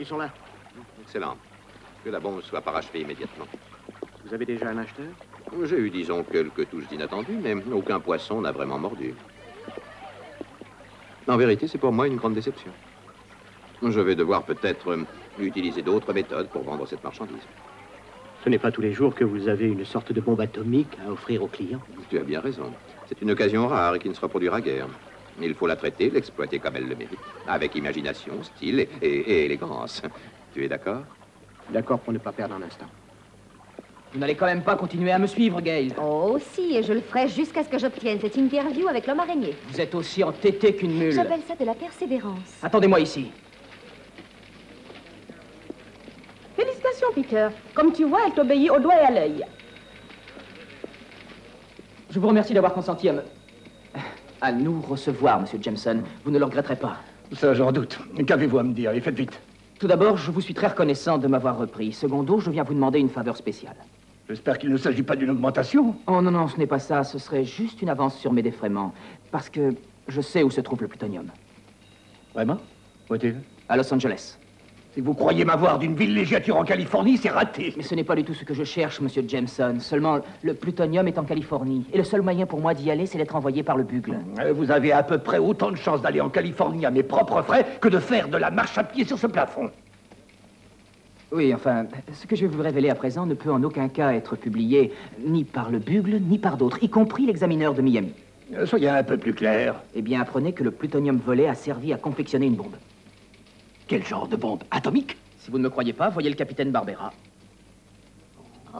Ils sont là. Excellent. Que la bombe soit parachevée immédiatement. Vous avez déjà un acheteur? J'ai eu, disons, quelques touches inattendues, mais aucun poisson n'a vraiment mordu. En vérité, c'est pour moi une grande déception. Je vais devoir peut-être utiliser d'autres méthodes pour vendre cette marchandise. Ce n'est pas tous les jours que vous avez une sorte de bombe atomique à offrir aux clients. Tu as bien raison. C'est une occasion rare et qui ne se reproduira guère. Il faut la traiter, l'exploiter comme elle le mérite. Avec imagination, style et élégance. Tu es d'accord? D'accord pour ne pas perdre un instant. Vous n'allez quand même pas continuer à me suivre, Gail. Oh, si, et je le ferai jusqu'à ce que j'obtienne cette interview avec l'homme araignée. Vous êtes aussi entêté qu'une mule. J'appelle ça de la persévérance. Attendez-moi ici. Félicitations, Peter. Comme tu vois, elle t'obéit au doigt et à l'œil. Je vous remercie d'avoir consenti à nous recevoir, Monsieur Jameson. Vous ne le regretterez pas. Ça, j'en doute. Qu'avez-vous à me dire? Et faites vite. Tout d'abord, je vous suis très reconnaissant de m'avoir repris. Secondo, je viens vous demander une faveur spéciale. J'espère qu'il ne s'agit pas d'une augmentation. Oh non, non, ce n'est pas ça. Ce serait juste une avance sur mes défraiements. Parce que je sais où se trouve le plutonium. Vraiment? Où est-il? À Los Angeles. Si vous croyez m'avoir d'une villégiature en Californie, c'est raté. Mais ce n'est pas du tout ce que je cherche, Monsieur Jameson. Seulement, le plutonium est en Californie. Et le seul moyen pour moi d'y aller, c'est d'être envoyé par le Bugle. Vous avez à peu près autant de chances d'aller en Californie à mes propres frais que de faire de la marche à pied sur ce plafond. Oui, enfin, ce que je vais vous révéler à présent ne peut en aucun cas être publié ni par le Bugle, ni par d'autres, y compris l'examineur de Miami. Soyez un peu plus clair. Eh bien, apprenez que le plutonium volé a servi à confectionner une bombe. Quel genre de bombe? Atomique? Si vous ne me croyez pas, voyez le capitaine Barbera. Oh,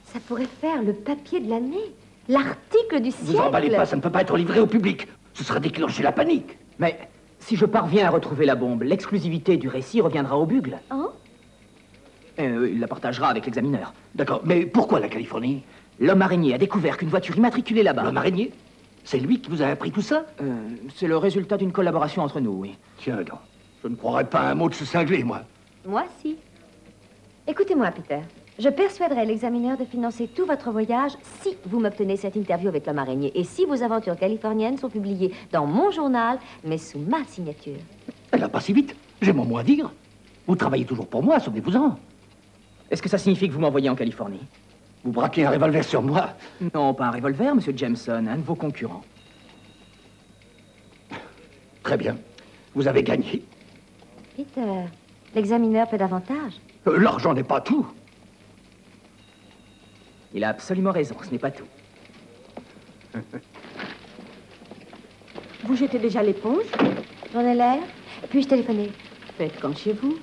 ça pourrait faire le papier de l'année. L'article du siècle. Vous emballez pas, ça ne peut pas être livré au public. Ce serait déclencher la panique. Mais si je parviens à retrouver la bombe, l'exclusivité du récit reviendra au Bugle. Hein? Il la partagera avec l'examineur. D'accord, mais pourquoi la Californie? L'homme araignée a découvert qu'une voiture immatriculée là-bas. L'homme araignée? C'est lui qui vous a appris tout ça? C'est le résultat d'une collaboration entre nous, oui. Tiens donc, je ne croirais pas un mot de ce cinglé, moi. Moi, si. Écoutez-moi, Peter. Je persuaderai l'examineur de financer tout votre voyage si vous m'obtenez cette interview avec l'homme araignée et si vos aventures californiennes sont publiées dans mon journal, mais sous ma signature. Elle n'a pas si vite. J'ai mon mot à dire. Vous travaillez toujours pour moi, souvenez-vous-en. Est-ce que ça signifie que vous m'envoyez en Californie? Vous braquez un revolver sur moi? Non, pas un revolver, Monsieur Jameson, un de vos concurrents. Très bien. Vous avez gagné. Peter, l'examineur peut davantage. L'argent n'est pas tout. Il a absolument raison, ce n'est pas tout. Vous jetez déjà l'éponge? J'en ai l'air. Puis-je téléphoner? Faites comme chez vous.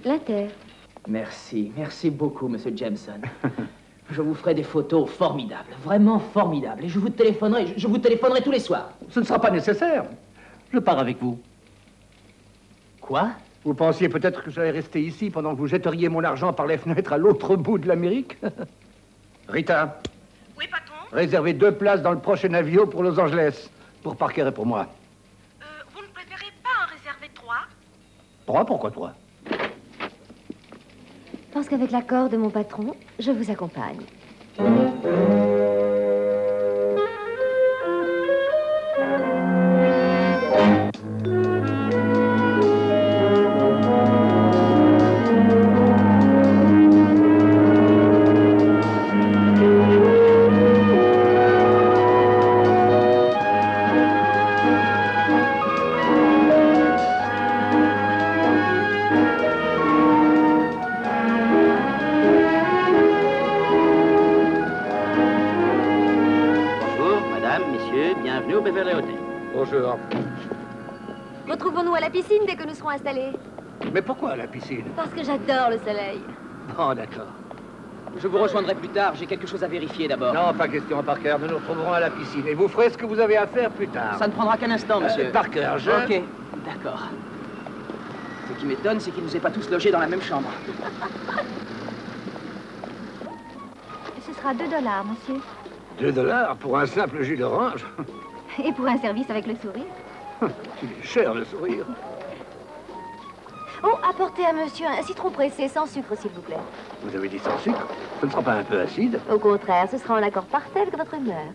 L'Inter. Merci, merci beaucoup, Monsieur Jameson. Je vous ferai des photos formidables, vraiment formidables. Et je vous téléphonerai tous les soirs. Ce ne sera pas nécessaire. Je pars avec vous. Quoi? Vous pensiez peut-être que j'allais rester ici pendant que vous jetteriez mon argent par les fenêtres à l'autre bout de l'Amérique? Rita. Oui, patron? Réservez 2 places dans le prochain avion pour Los Angeles. Pour Parker et pour moi. Vous ne préférez pas en réserver 3? 3? Pourquoi 3? Parce qu'avec l'accord de mon patron, je vous accompagne. Bonjour. Retrouvons-nous à la piscine dès que nous serons installés. Mais pourquoi à la piscine? Parce que j'adore le soleil. Oh, d'accord. Je vous rejoindrai plus tard, j'ai quelque chose à vérifier d'abord. Non, pas question, Parker. Nous nous retrouverons à la piscine. Et vous ferez ce que vous avez à faire plus tard. Ça ne prendra qu'un instant, monsieur. Parker, je... Ok, d'accord. Ce qui m'étonne, c'est qu'ils ne nous aient pas tous logés dans la même chambre. Ce sera $2, monsieur. $2 pour un simple jus d'orange? Et pour un service avec le sourire. Il est cher, le sourire. Oh, apportez à monsieur un citron pressé sans sucre, s'il vous plaît. Vous avez dit sans sucre? Ce ne sera pas un peu acide? Au contraire, ce sera en accord parfait avec votre humeur.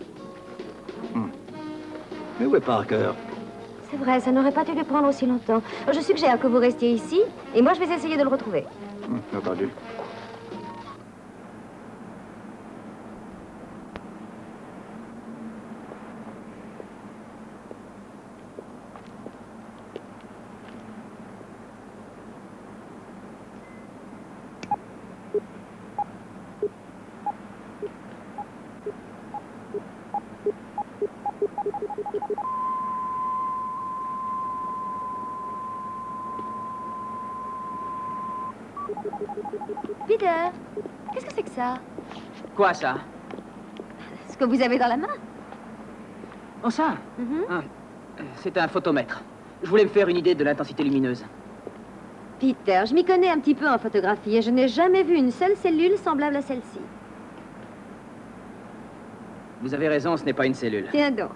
Mais où est Parker? C'est vrai, ça n'aurait pas dû lui prendre aussi longtemps. Je suggère que vous restiez ici, et moi je vais essayer de le retrouver. Entendu. Peter, qu'est-ce que c'est que ça? Quoi, ça? Ce que vous avez dans la main? Oh, ça? C'est un photomètre. Je voulais me faire une idée de l'intensité lumineuse. Peter, je m'y connais un petit peu en photographie et je n'ai jamais vu une seule cellule semblable à celle-ci. Vous avez raison, ce n'est pas une cellule. Tiens donc.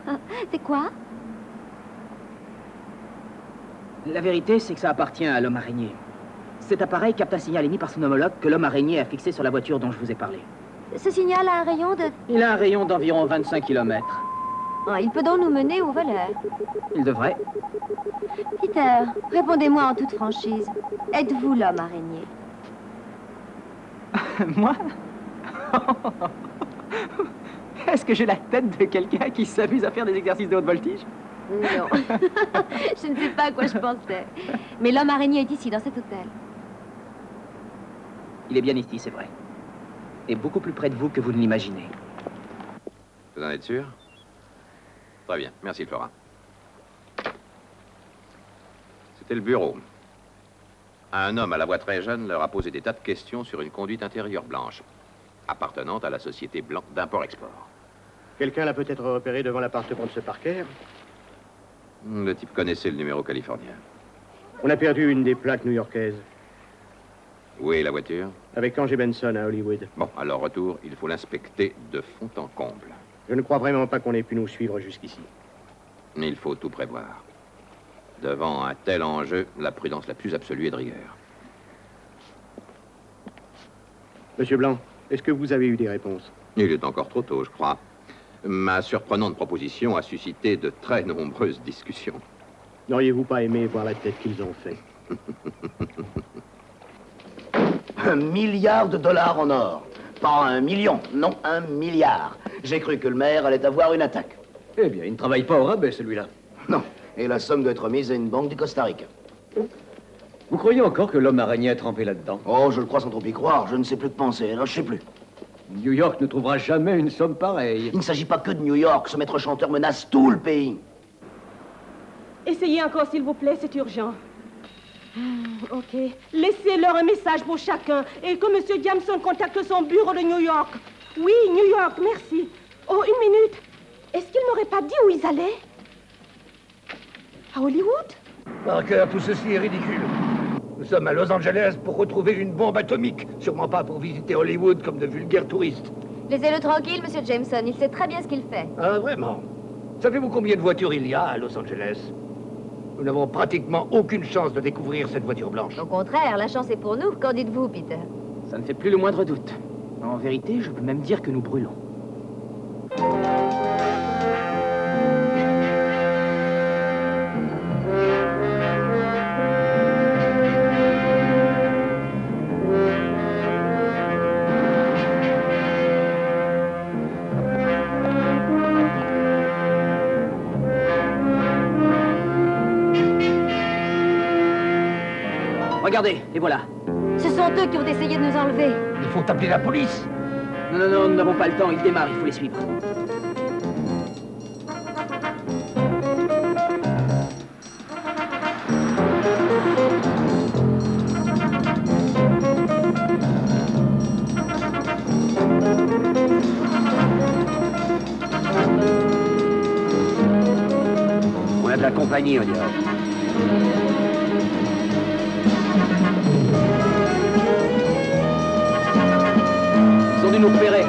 C'est quoi? La vérité, c'est que ça appartient à l'homme araignée. Cet appareil capte un signal émis par son homologue que l'homme araignée a fixé sur la voiture dont je vous ai parlé. Ce signal a un rayon de... Il a un rayon d'environ 25 km. Ah, il peut donc nous mener au voleur. Il devrait. Peter, répondez-moi en toute franchise. Êtes-vous l'homme araignée? Moi? Est-ce que j'ai la tête de quelqu'un qui s'amuse à faire des exercices de haute voltige? Non. Je ne sais pas à quoi je pensais. Mais l'homme araignée est ici, dans cet hôtel. Il est bien ici, c'est vrai. Et beaucoup plus près de vous que vous ne l'imaginez. Vous en êtes sûr? Très bien. Merci, Flora. C'était le bureau. Un homme à la voix très jeune leur a posé des tas de questions sur une conduite intérieure blanche, appartenant à la société Blanc d'import-export. Quelqu'un l'a peut-être repéré devant l'appartement de ce Parker? Le type connaissait le numéro californien. On a perdu une des plaques new-yorkaises. Où est la voiture? Avec Angé Benson à Hollywood. Bon, alors retour, il faut l'inspecter de fond en comble. Je ne crois vraiment pas qu'on ait pu nous suivre jusqu'ici. Il faut tout prévoir. Devant un tel enjeu, la prudence la plus absolue est de rigueur. Monsieur Blanc, est-ce que vous avez eu des réponses? Il est encore trop tôt, je crois. Ma surprenante proposition a suscité de très nombreuses discussions. N'auriez-vous pas aimé voir la tête qu'ils ont fait? $1 milliard en or. Pas 1 million, non, 1 milliard. J'ai cru que le maire allait avoir une attaque. Eh bien, il ne travaille pas au rabais, celui-là. Non, et la somme doit être mise à une banque du Costa Rica. Vous croyez encore que l'homme araignée a trempé là-dedans? Oh, je le crois sans trop y croire. Je ne sais plus que penser. Alors, je sais plus. New York ne trouvera jamais une somme pareille. Il ne s'agit pas que de New York. Ce maître chanteur menace tout le pays. Essayez encore, s'il vous plaît, c'est urgent. Ok. Laissez-leur un message pour chacun et que M. Diamson contacte son bureau de New York. Oui, New York, merci. Oh, une minute. Est-ce qu'ils n'auraient pas dit où ils allaient? À Hollywood? Parker, tout ceci est ridicule. Nous sommes à Los Angeles pour retrouver une bombe atomique. Sûrement pas pour visiter Hollywood comme de vulgaires touristes. Laissez-le tranquille, monsieur Jameson. Il sait très bien ce qu'il fait. Ah, vraiment? Savez-vous combien de voitures il y a à Los Angeles? Nous n'avons pratiquement aucune chance de découvrir cette voiture blanche. Au contraire, la chance est pour nous. Qu'en dites-vous, Peter? Ça ne fait plus le moindre doute. En vérité, je peux même dire que nous brûlons. Regardez, les voilà. Ce sont eux qui ont essayé de nous enlever. Il faut appeler la police. Non, non, non, nous n'avons pas le temps. Ils démarrent, il faut les suivre. On a de la compagnie, on dirait. Ils ont dû nous repérer.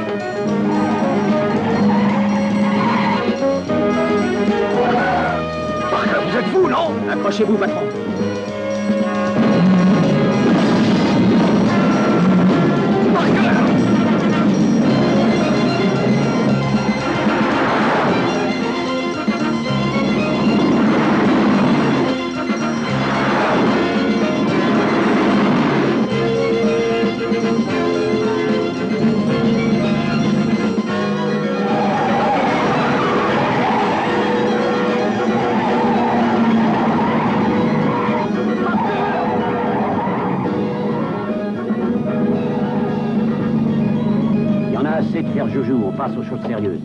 Vous êtes fous, non? Accrochez-vous, patron. Assez de faire joujou, on passe aux choses sérieuses.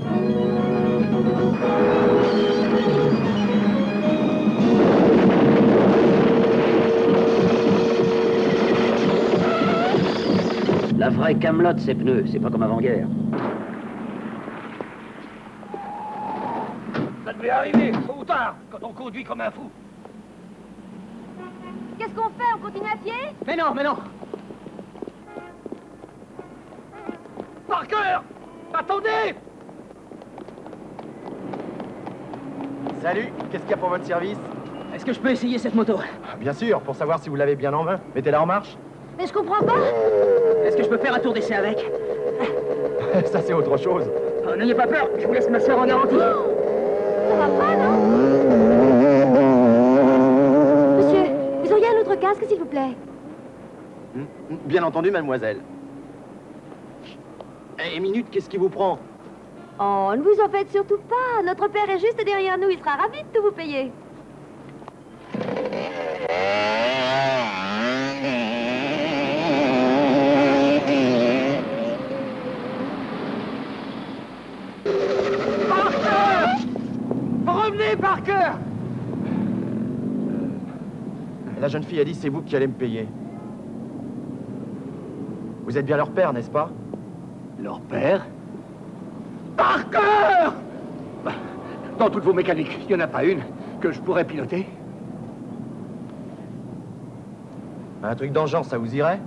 La vraie camelote, ces pneus, c'est pas comme avant-guerre. Ça devait arriver, tôt ou tard, quand on conduit comme un fou. Qu'est-ce qu'on fait? On continue à pied? Mais non, mais non. Parker! Attendez! Salut, qu'est-ce qu'il y a pour votre service? Est-ce que je peux essayer cette moto? Bien sûr, pour savoir si vous l'avez bien en main. Mettez-la en marche. Mais je comprends pas. Est-ce que je peux faire un tour d'essai avec? Ça, c'est autre chose. Oh, n'ayez pas peur, je vous laisse ma soeur en garantie. Ça va pas, non? Monsieur, vous auriez un autre casque, s'il vous plaît? Bien entendu, mademoiselle. Eh, minute, qu'est-ce qui vous prend? Oh, ne vous en faites surtout pas. Notre père est juste derrière nous. Il sera ravi de tout vous payer. Parker! Revenez, Parker! La jeune fille a dit c'est vous qui allez me payer. Vous êtes bien leur père, n'est-ce pas? Leur père? Parker! Dans toutes vos mécaniques, il n'y en a pas une que je pourrais piloter? Un truc dans le genre, ça vous irait?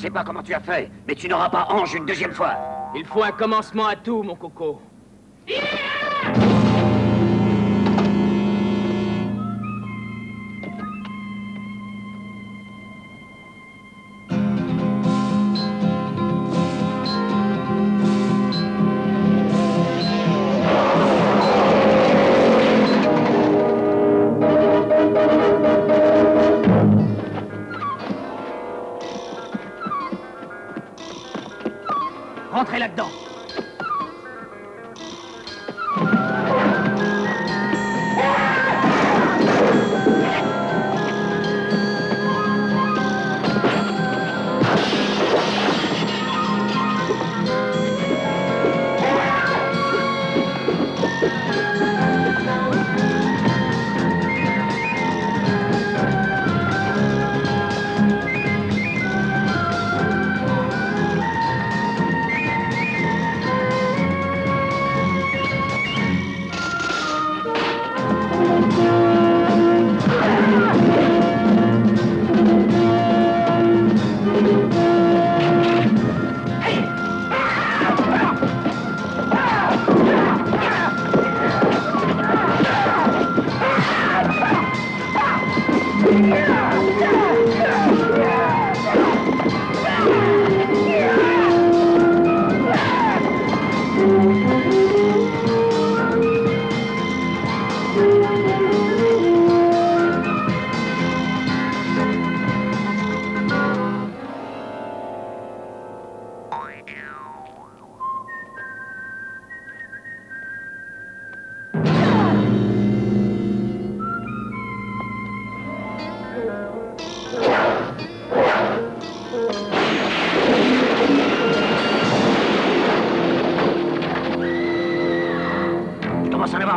sais pas comment tu as fait, mais tu n'auras pas Ange une deuxième fois. Il faut un commencement à tout, mon coco. Rentrez là-dedans.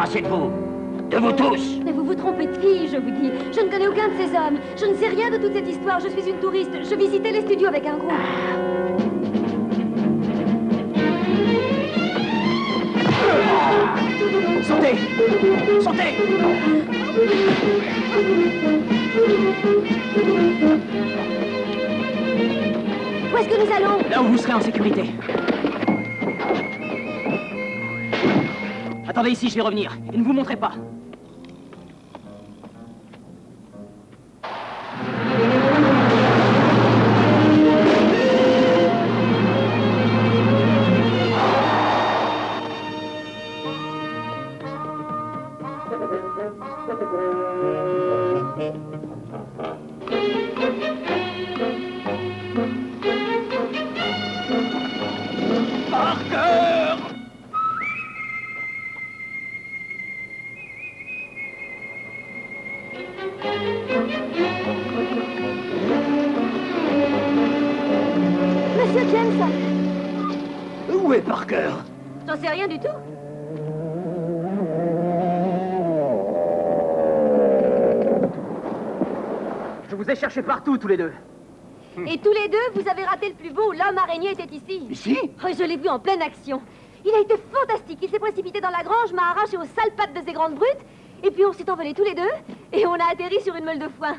assez de vous. De vous tous. Mais vous vous trompez de fille, je vous dis. Je ne connais aucun de ces hommes. Je ne sais rien de toute cette histoire. Je suis une touriste. Je visitais les studios avec un groupe. Sautez! Sautez! Où est-ce que nous allons? Là où vous serez en sécurité. Attendez ici, je vais revenir. Et ne vous montrez pas. Monsieur Jameson! Où est Parker? J'en sais rien du tout. Je vous ai cherché partout, tous les deux. Et tous les deux, vous avez raté le plus beau. L'homme araignée était ici. Ici? Oh, je l'ai vu en pleine action. Il a été fantastique. Il s'est précipité dans la grange, m'a arraché aux sales pattes de ces grandes brutes. Et puis on s'est envolés tous les deux. Et on a atterri sur une meule de foin.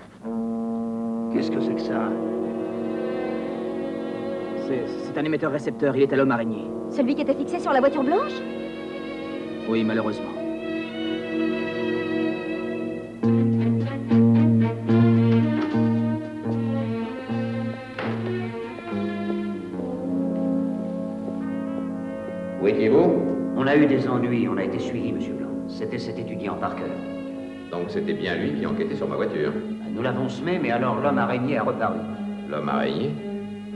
Qu'est-ce que c'est que ça? C'est un émetteur-récepteur. Il est à l'homme araignée. Celui qui était fixé sur la voiture blanche? Oui, malheureusement. Où étiez-vous? On a eu des ennuis, on a été suivis, Monsieur Blanc. C'était cet étudiant Parker. Donc c'était bien lui qui enquêtait sur ma voiture. Nous l'avons semé, mais alors l'homme araignée a reparu. L'homme araignée?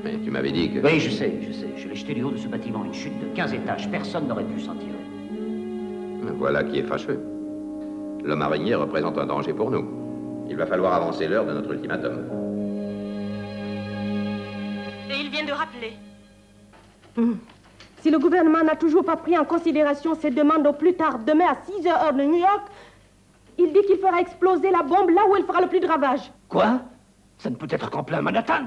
Mais tu m'avais dit que... Oui, je sais. Je l'ai jeté du haut de ce bâtiment, une chute de 15 étages. Personne n'aurait pu s'en tirer. Voilà qui est fâcheux. L'homme araignée représente un danger pour nous. Il va falloir avancer l'heure de notre ultimatum. Et il vient de rappeler. Si le gouvernement n'a toujours pas pris en considération ces demandes au plus tard demain à 6 heures de New York, il dit qu'il fera exploser la bombe là où elle fera le plus de ravages. Quoi? Ça ne peut être qu'en plein Manhattan.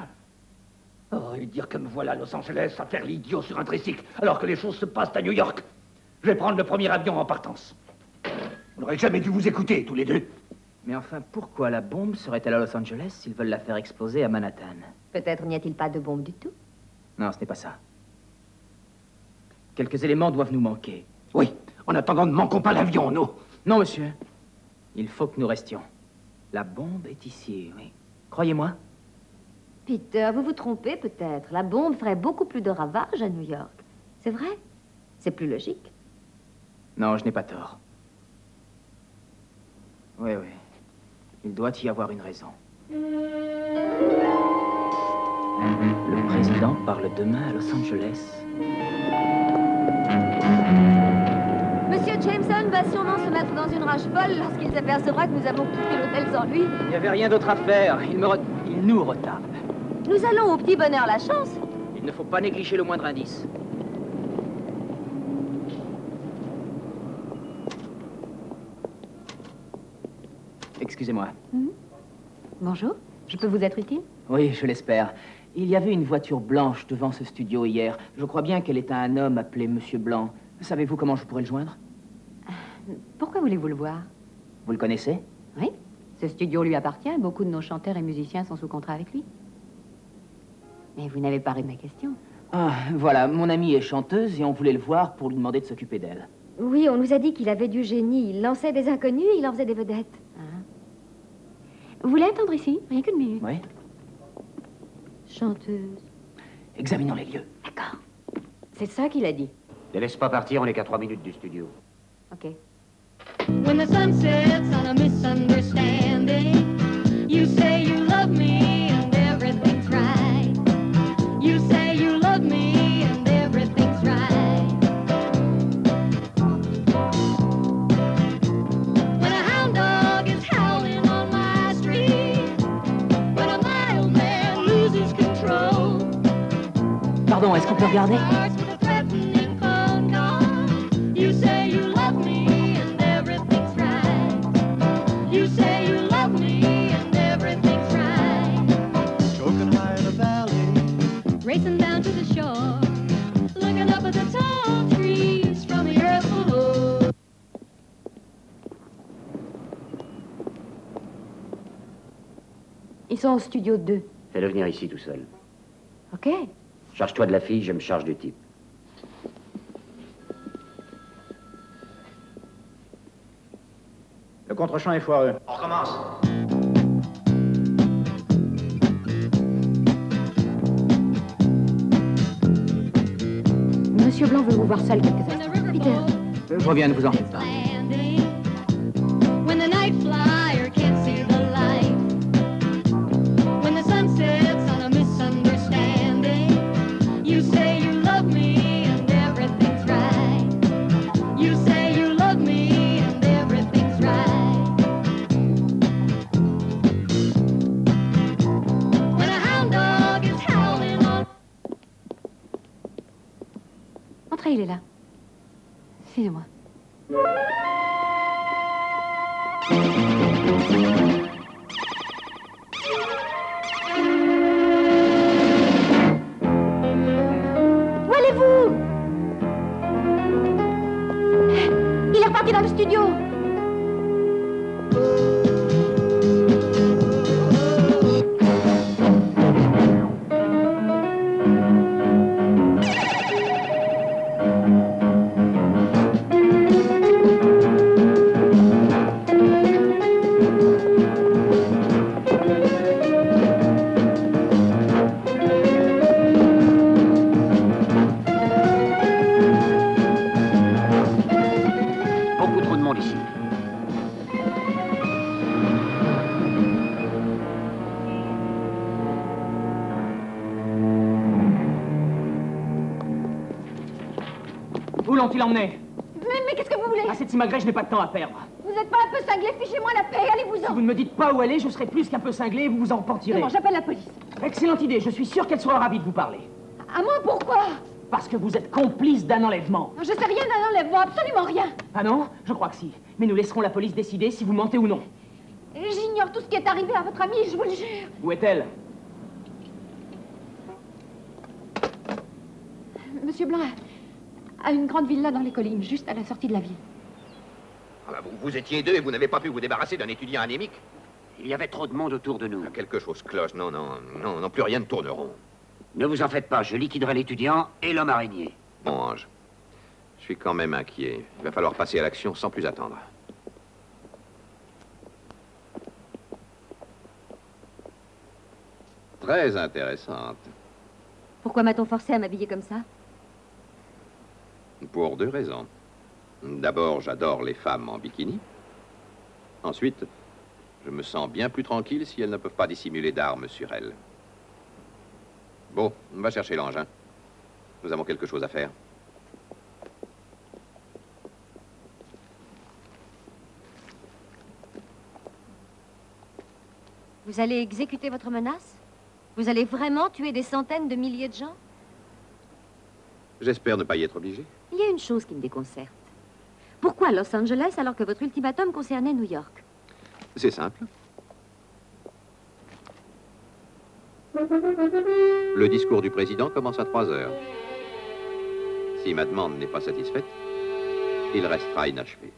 Oh, et dire que me voilà à Los Angeles à faire l'idiot sur un tricycle alors que les choses se passent à New York. Je vais prendre le premier avion en partance. On n'aurait jamais dû vous écouter, tous les deux. Mais enfin, pourquoi la bombe serait-elle à Los Angeles s'ils veulent la faire exploser à Manhattan? Peut-être n'y a-t-il pas de bombe du tout? Non, ce n'est pas ça. Quelques éléments doivent nous manquer. Oui, en attendant, ne manquons pas l'avion, nous. Non, monsieur. Il faut que nous restions. La bombe est ici, oui. Croyez-moi. Peter, vous vous trompez peut-être. La bombe ferait beaucoup plus de ravages à New York. C'est vrai? C'est plus logique. Non, je n'ai pas tort. Oui, oui. Il doit y avoir une raison. Le président parle demain à Los Angeles. Monsieur Jameson va sûrement se mettre dans une rage folle lorsqu'il s'apercevra que nous avons quitté l'hôtel sans lui. Il n'y avait rien d'autre à faire. Il nous retape. Nous allons au petit bonheur la chance. Il ne faut pas négliger le moindre indice. Excusez-moi. Bonjour, je peux vous être utile? Oui, je l'espère. Il y avait une voiture blanche devant ce studio hier. Je crois bien qu'elle est à un homme appelé Monsieur Blanc. Savez-vous comment je pourrais le joindre? Pourquoi voulez-vous le voir? Vous le connaissez? Oui, ce studio lui appartient. Beaucoup de nos chanteurs et musiciens sont sous contrat avec lui. Mais vous n'avez pas ri de ma question. Ah, voilà, mon amie est chanteuse et on voulait le voir pour lui demander de s'occuper d'elle. Oui, on nous a dit qu'il avait du génie. Il lançait des inconnus et il en faisait des vedettes. Hein? Vous voulez attendre ici? Rien qu'une minute. Oui. Chanteuse. Examinons les lieux. D'accord. C'est ça qu'il a dit. Ne laisse pas partir, on n'est qu'à 3 minutes du studio. OK. When the sun sets on a misunderstanding, you say you love me and everything's right. You say you love me and everything's right. When a hound dog is howling on my street, when a mild man loses control. Pardon, est-ce qu'on peut regarder? You say you love me and everything's right. You say you love me and everything's right. Choking high in the valley, racing down to the shore, looking up at the tall trees from the earth below. Ils sont au studio 2. Fais-le venir ici tout seul. OK. Charge-toi de la fille, je me charge du type. Le contre-champ est foireux. On recommence. Monsieur Blanc veut vous voir seul quelques instants. Peter. Je reviens, ne vous en faites pas. When the night flyer can't see the light, when the sun sets on a misunderstanding, you say you love me and everything's right. You say you love me and everything's right. When a hound dog is howling on... Entrez, il est là. Suivez-moi. Où allez-vous? Il est reparti dans le studio. Beaucoup trop de monde ici. Où l'ont-ils emmené? Mais qu'est-ce que vous voulez? À cette imagerie, je n'ai pas de temps à perdre. Vous n'êtes pas un peu cinglé? Fichez-moi la paix, allez-vous-en. Si vous ne me dites pas où elle est, je serai plus qu'un peu cinglé et vous vous en repentirez. Comment? J'appelle la police. Excellente idée, je suis sûr qu'elle sera ravie de vous parler. À moi, pourquoi? Parce que vous êtes complice d'un enlèvement. Je sais rien d'un enlèvement, absolument rien. Ah non? Je crois que si. Mais nous laisserons la police décider si vous mentez ou non. J'ignore tout ce qui est arrivé à votre amie, je vous le jure. Où est-elle? Monsieur Blanc a une grande villa dans les collines, juste à la sortie de la ville. Ah bah, vous étiez deux et vous n'avez pas pu vous débarrasser d'un étudiant anémique. Il y avait trop de monde autour de nous. Ah, quelque chose cloche. Non, plus rien ne tourne rond. Ne vous en faites pas, je liquiderai l'étudiant et l'homme araignée. Bon, Ange, je suis quand même inquiet. Il va falloir passer à l'action sans plus attendre. Très intéressante. Pourquoi m'a-t-on forcé à m'habiller comme ça? Pour deux raisons. D'abord, j'adore les femmes en bikini. Ensuite, je me sens bien plus tranquille si elles ne peuvent pas dissimuler d'armes sur elles. Bon, on va chercher l'engin. Nous avons quelque chose à faire. Vous allez exécuter votre menace? Vous allez vraiment tuer des centaines de milliers de gens? J'espère ne pas y être obligé. Il y a une chose qui me déconcerte. Pourquoi Los Angeles alors que votre ultimatum concernait New York? C'est simple. Le discours du président commence à 3 heures. Si ma demande n'est pas satisfaite, il restera inachevé.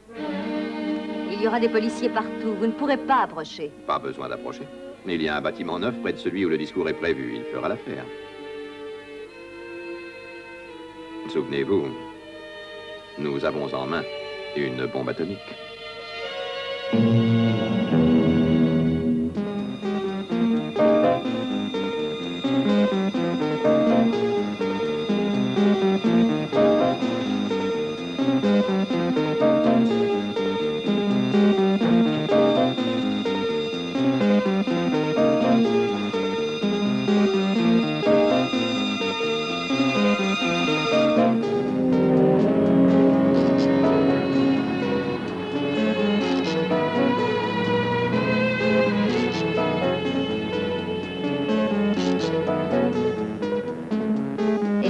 Il y aura des policiers partout. Vous ne pourrez pas approcher. Pas besoin d'approcher. Il y a un bâtiment neuf près de celui où le discours est prévu. Il fera l'affaire. Souvenez-vous, nous avons en main une bombe atomique.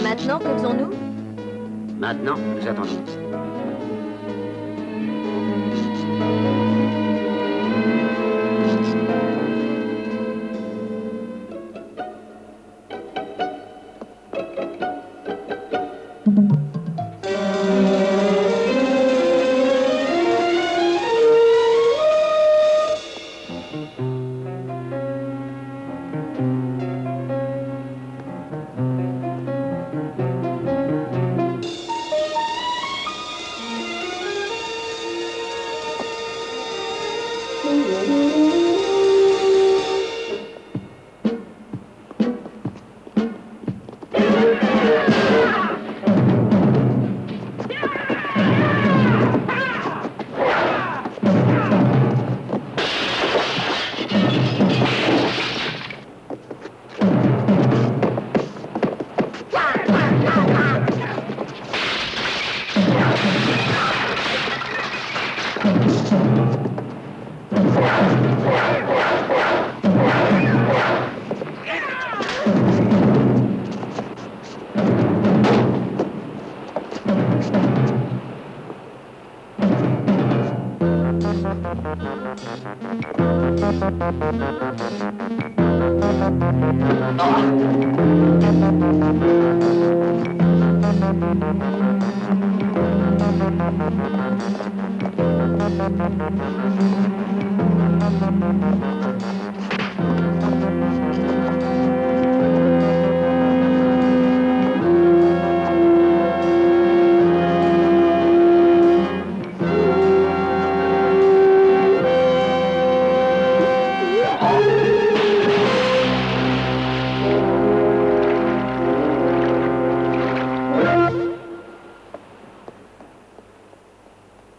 Maintenant, que faisons-nous? Maintenant, nous attendons.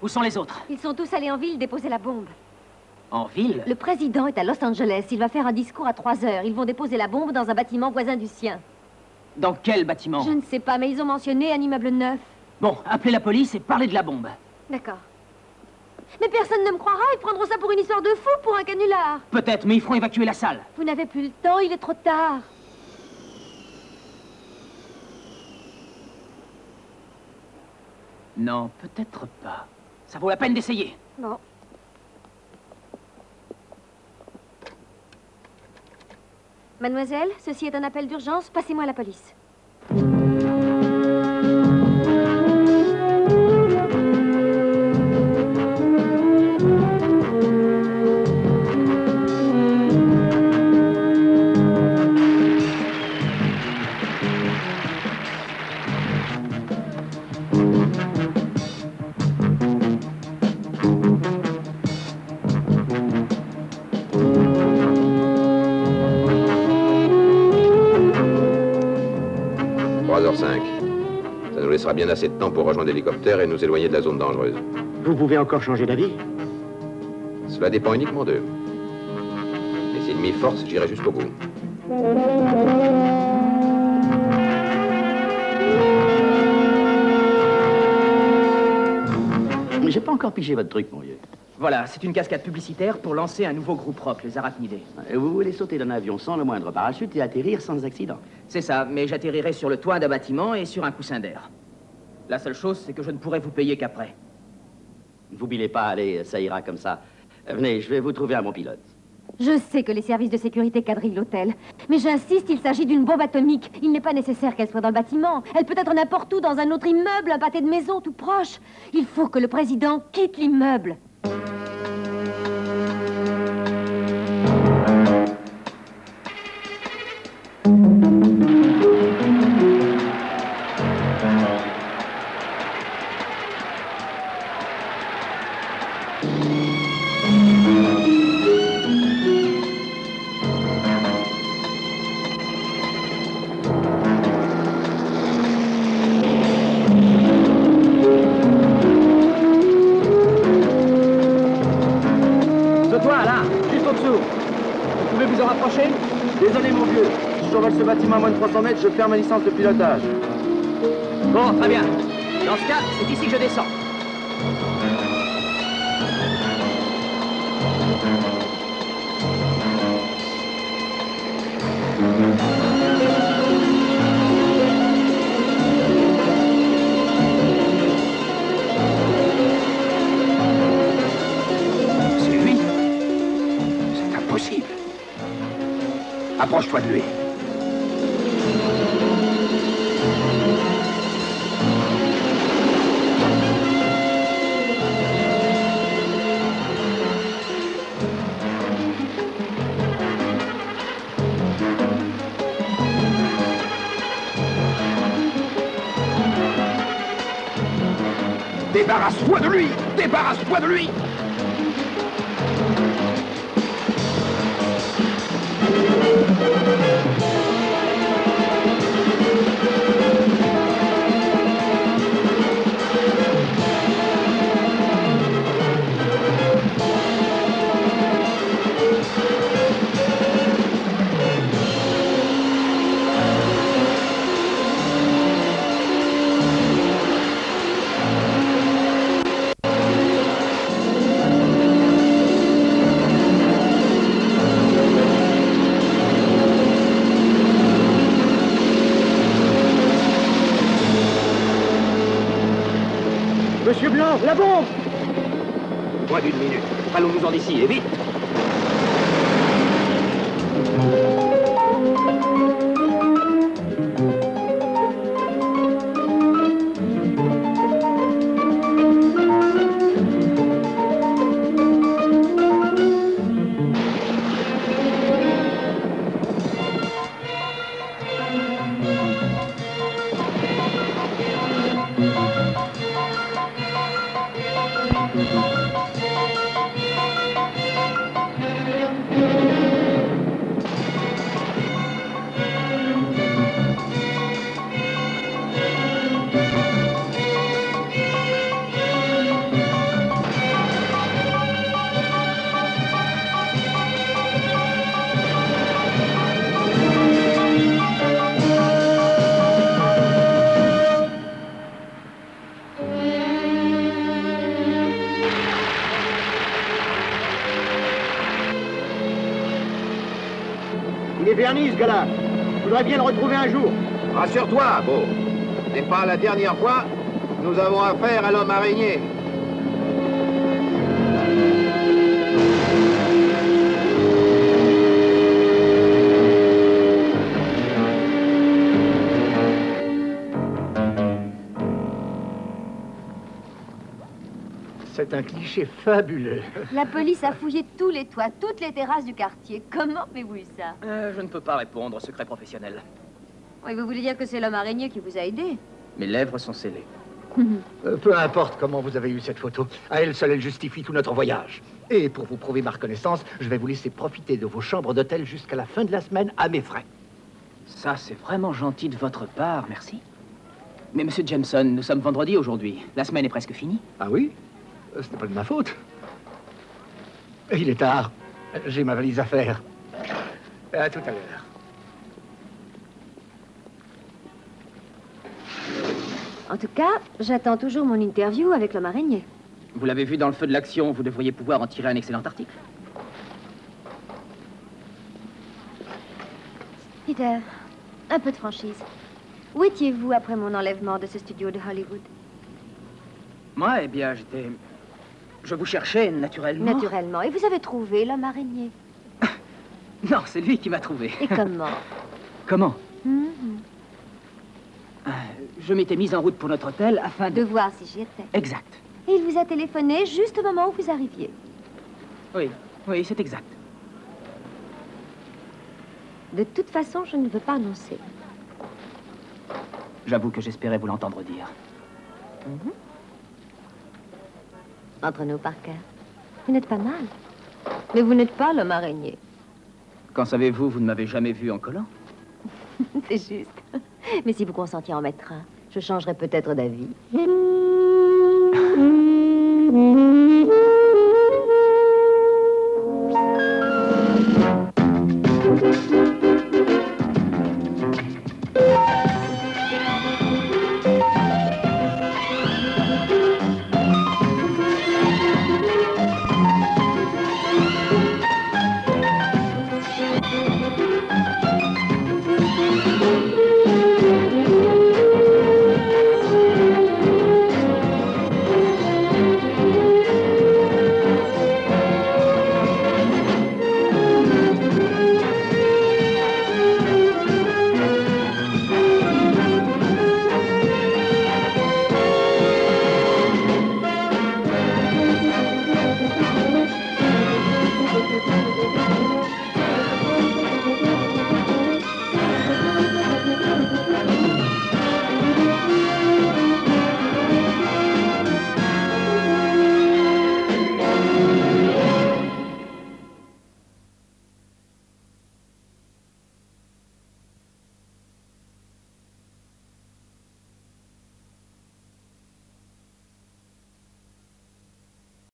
Où sont les autres? Ils sont tous allés en ville déposer la bombe. En ville? Le président est à Los Angeles. Il va faire un discours à 3 heures. Ils vont déposer la bombe dans un bâtiment voisin du sien. Dans quel bâtiment? Je ne sais pas, mais ils ont mentionné un immeuble neuf. Bon, appelez la police et parlez de la bombe. D'accord. Mais personne ne me croira. Ils prendront ça pour une histoire de fou, pour un canular. Peut-être, mais ils feront évacuer la salle. Vous n'avez plus le temps, il est trop tard. Non, peut-être pas. Ça vaut la peine d'essayer. Bon. Mademoiselle, ceci est un appel d'urgence. Passez-moi la police. laissera bien assez de temps pour rejoindre l'hélicoptère et nous éloigner de la zone dangereuse. Vous pouvez encore changer d'avis? Cela dépend uniquement d'eux. Et s'ils m'y forcent, j'irai jusqu'au bout. Mais j'ai pas encore pigé votre truc, mon vieux. Voilà, c'est une cascade publicitaire pour lancer un nouveau groupe rock, les Arachnidés. Et vous voulez sauter d'un avion sans le moindre parachute et atterrir sans accident? C'est ça, mais j'atterrirai sur le toit d'un bâtiment et sur un coussin d'air. La seule chose, c'est que je ne pourrai vous payer qu'après. Vous bilez pas, allez, ça ira comme ça. Venez, je vais vous trouver un bon pilote. Je sais que les services de sécurité quadrillent l'hôtel, mais j'insiste, il s'agit d'une bombe atomique. Il n'est pas nécessaire qu'elle soit dans le bâtiment. Elle peut être n'importe où, dans un autre immeuble, un pâté de maison tout proche. Il faut que le président quitte l'immeuble. Désolé mon vieux, si je survole ce bâtiment à moins de 300 mètres, je perds ma licence de pilotage. Bon, très bien. Dans ce cas, c'est ici que je descends. C'est lui? C'est impossible. Approche-toi de lui. Débarrasse-toi de lui! Débarrasse-toi de lui! Monsieur Blanc, la bombe! Moins d'une minute. Allons-nous-en d'ici, et vite! Il est verni, ce gars-là. Je voudrais bien le retrouver un jour. Rassure-toi, Beau. Ce n'est pas la dernière fois que nous avons affaire à l'homme araignée. C'est un cliché fabuleux. La police a fouillé tous les toits, toutes les terrasses du quartier. Comment avez-vous eu ça? Je ne peux pas répondre, secret professionnel. Oui, vous voulez dire que c'est l'homme araignée qui vous a aidé? Mes lèvres sont scellées. Peu importe comment vous avez eu cette photo. À elle seule, elle justifie tout notre voyage. Et pour vous prouver ma reconnaissance, je vais vous laisser profiter de vos chambres d'hôtel jusqu'à la fin de la semaine à mes frais. Ça, c'est vraiment gentil de votre part, merci. Mais monsieur Jameson, nous sommes vendredi aujourd'hui. La semaine est presque finie. Ah oui? Ce n'est pas de ma faute. Il est tard. J'ai ma valise à faire. À tout à l'heure. En tout cas, j'attends toujours mon interview avec l'homme araignée. Vous l'avez vu dans le feu de l'action, vous devriez pouvoir en tirer un excellent article. Peter, un peu de franchise. Où étiez-vous après mon enlèvement de ce studio de Hollywood? Moi, eh bien, je vous cherchais, naturellement. Naturellement. Et vous avez trouvé l'homme araignée? Non, c'est lui qui m'a trouvé. Et comment? Comment? Je m'étais mise en route pour notre hôtel afin de voir si j'y étais. Exact. Et il vous a téléphoné juste au moment où vous arriviez. Oui, oui, c'est exact. De toute façon, je ne veux pas annoncer. J'avoue que j'espérais vous l'entendre dire. Entre nous, Parker, vous n'êtes pas mal. Mais vous n'êtes pas l'homme araignée. Qu'en savez-vous? Vous ne m'avez jamais vu en collant. C'est juste. Mais si vous consentiez à en mettre un, je changerais peut-être d'avis.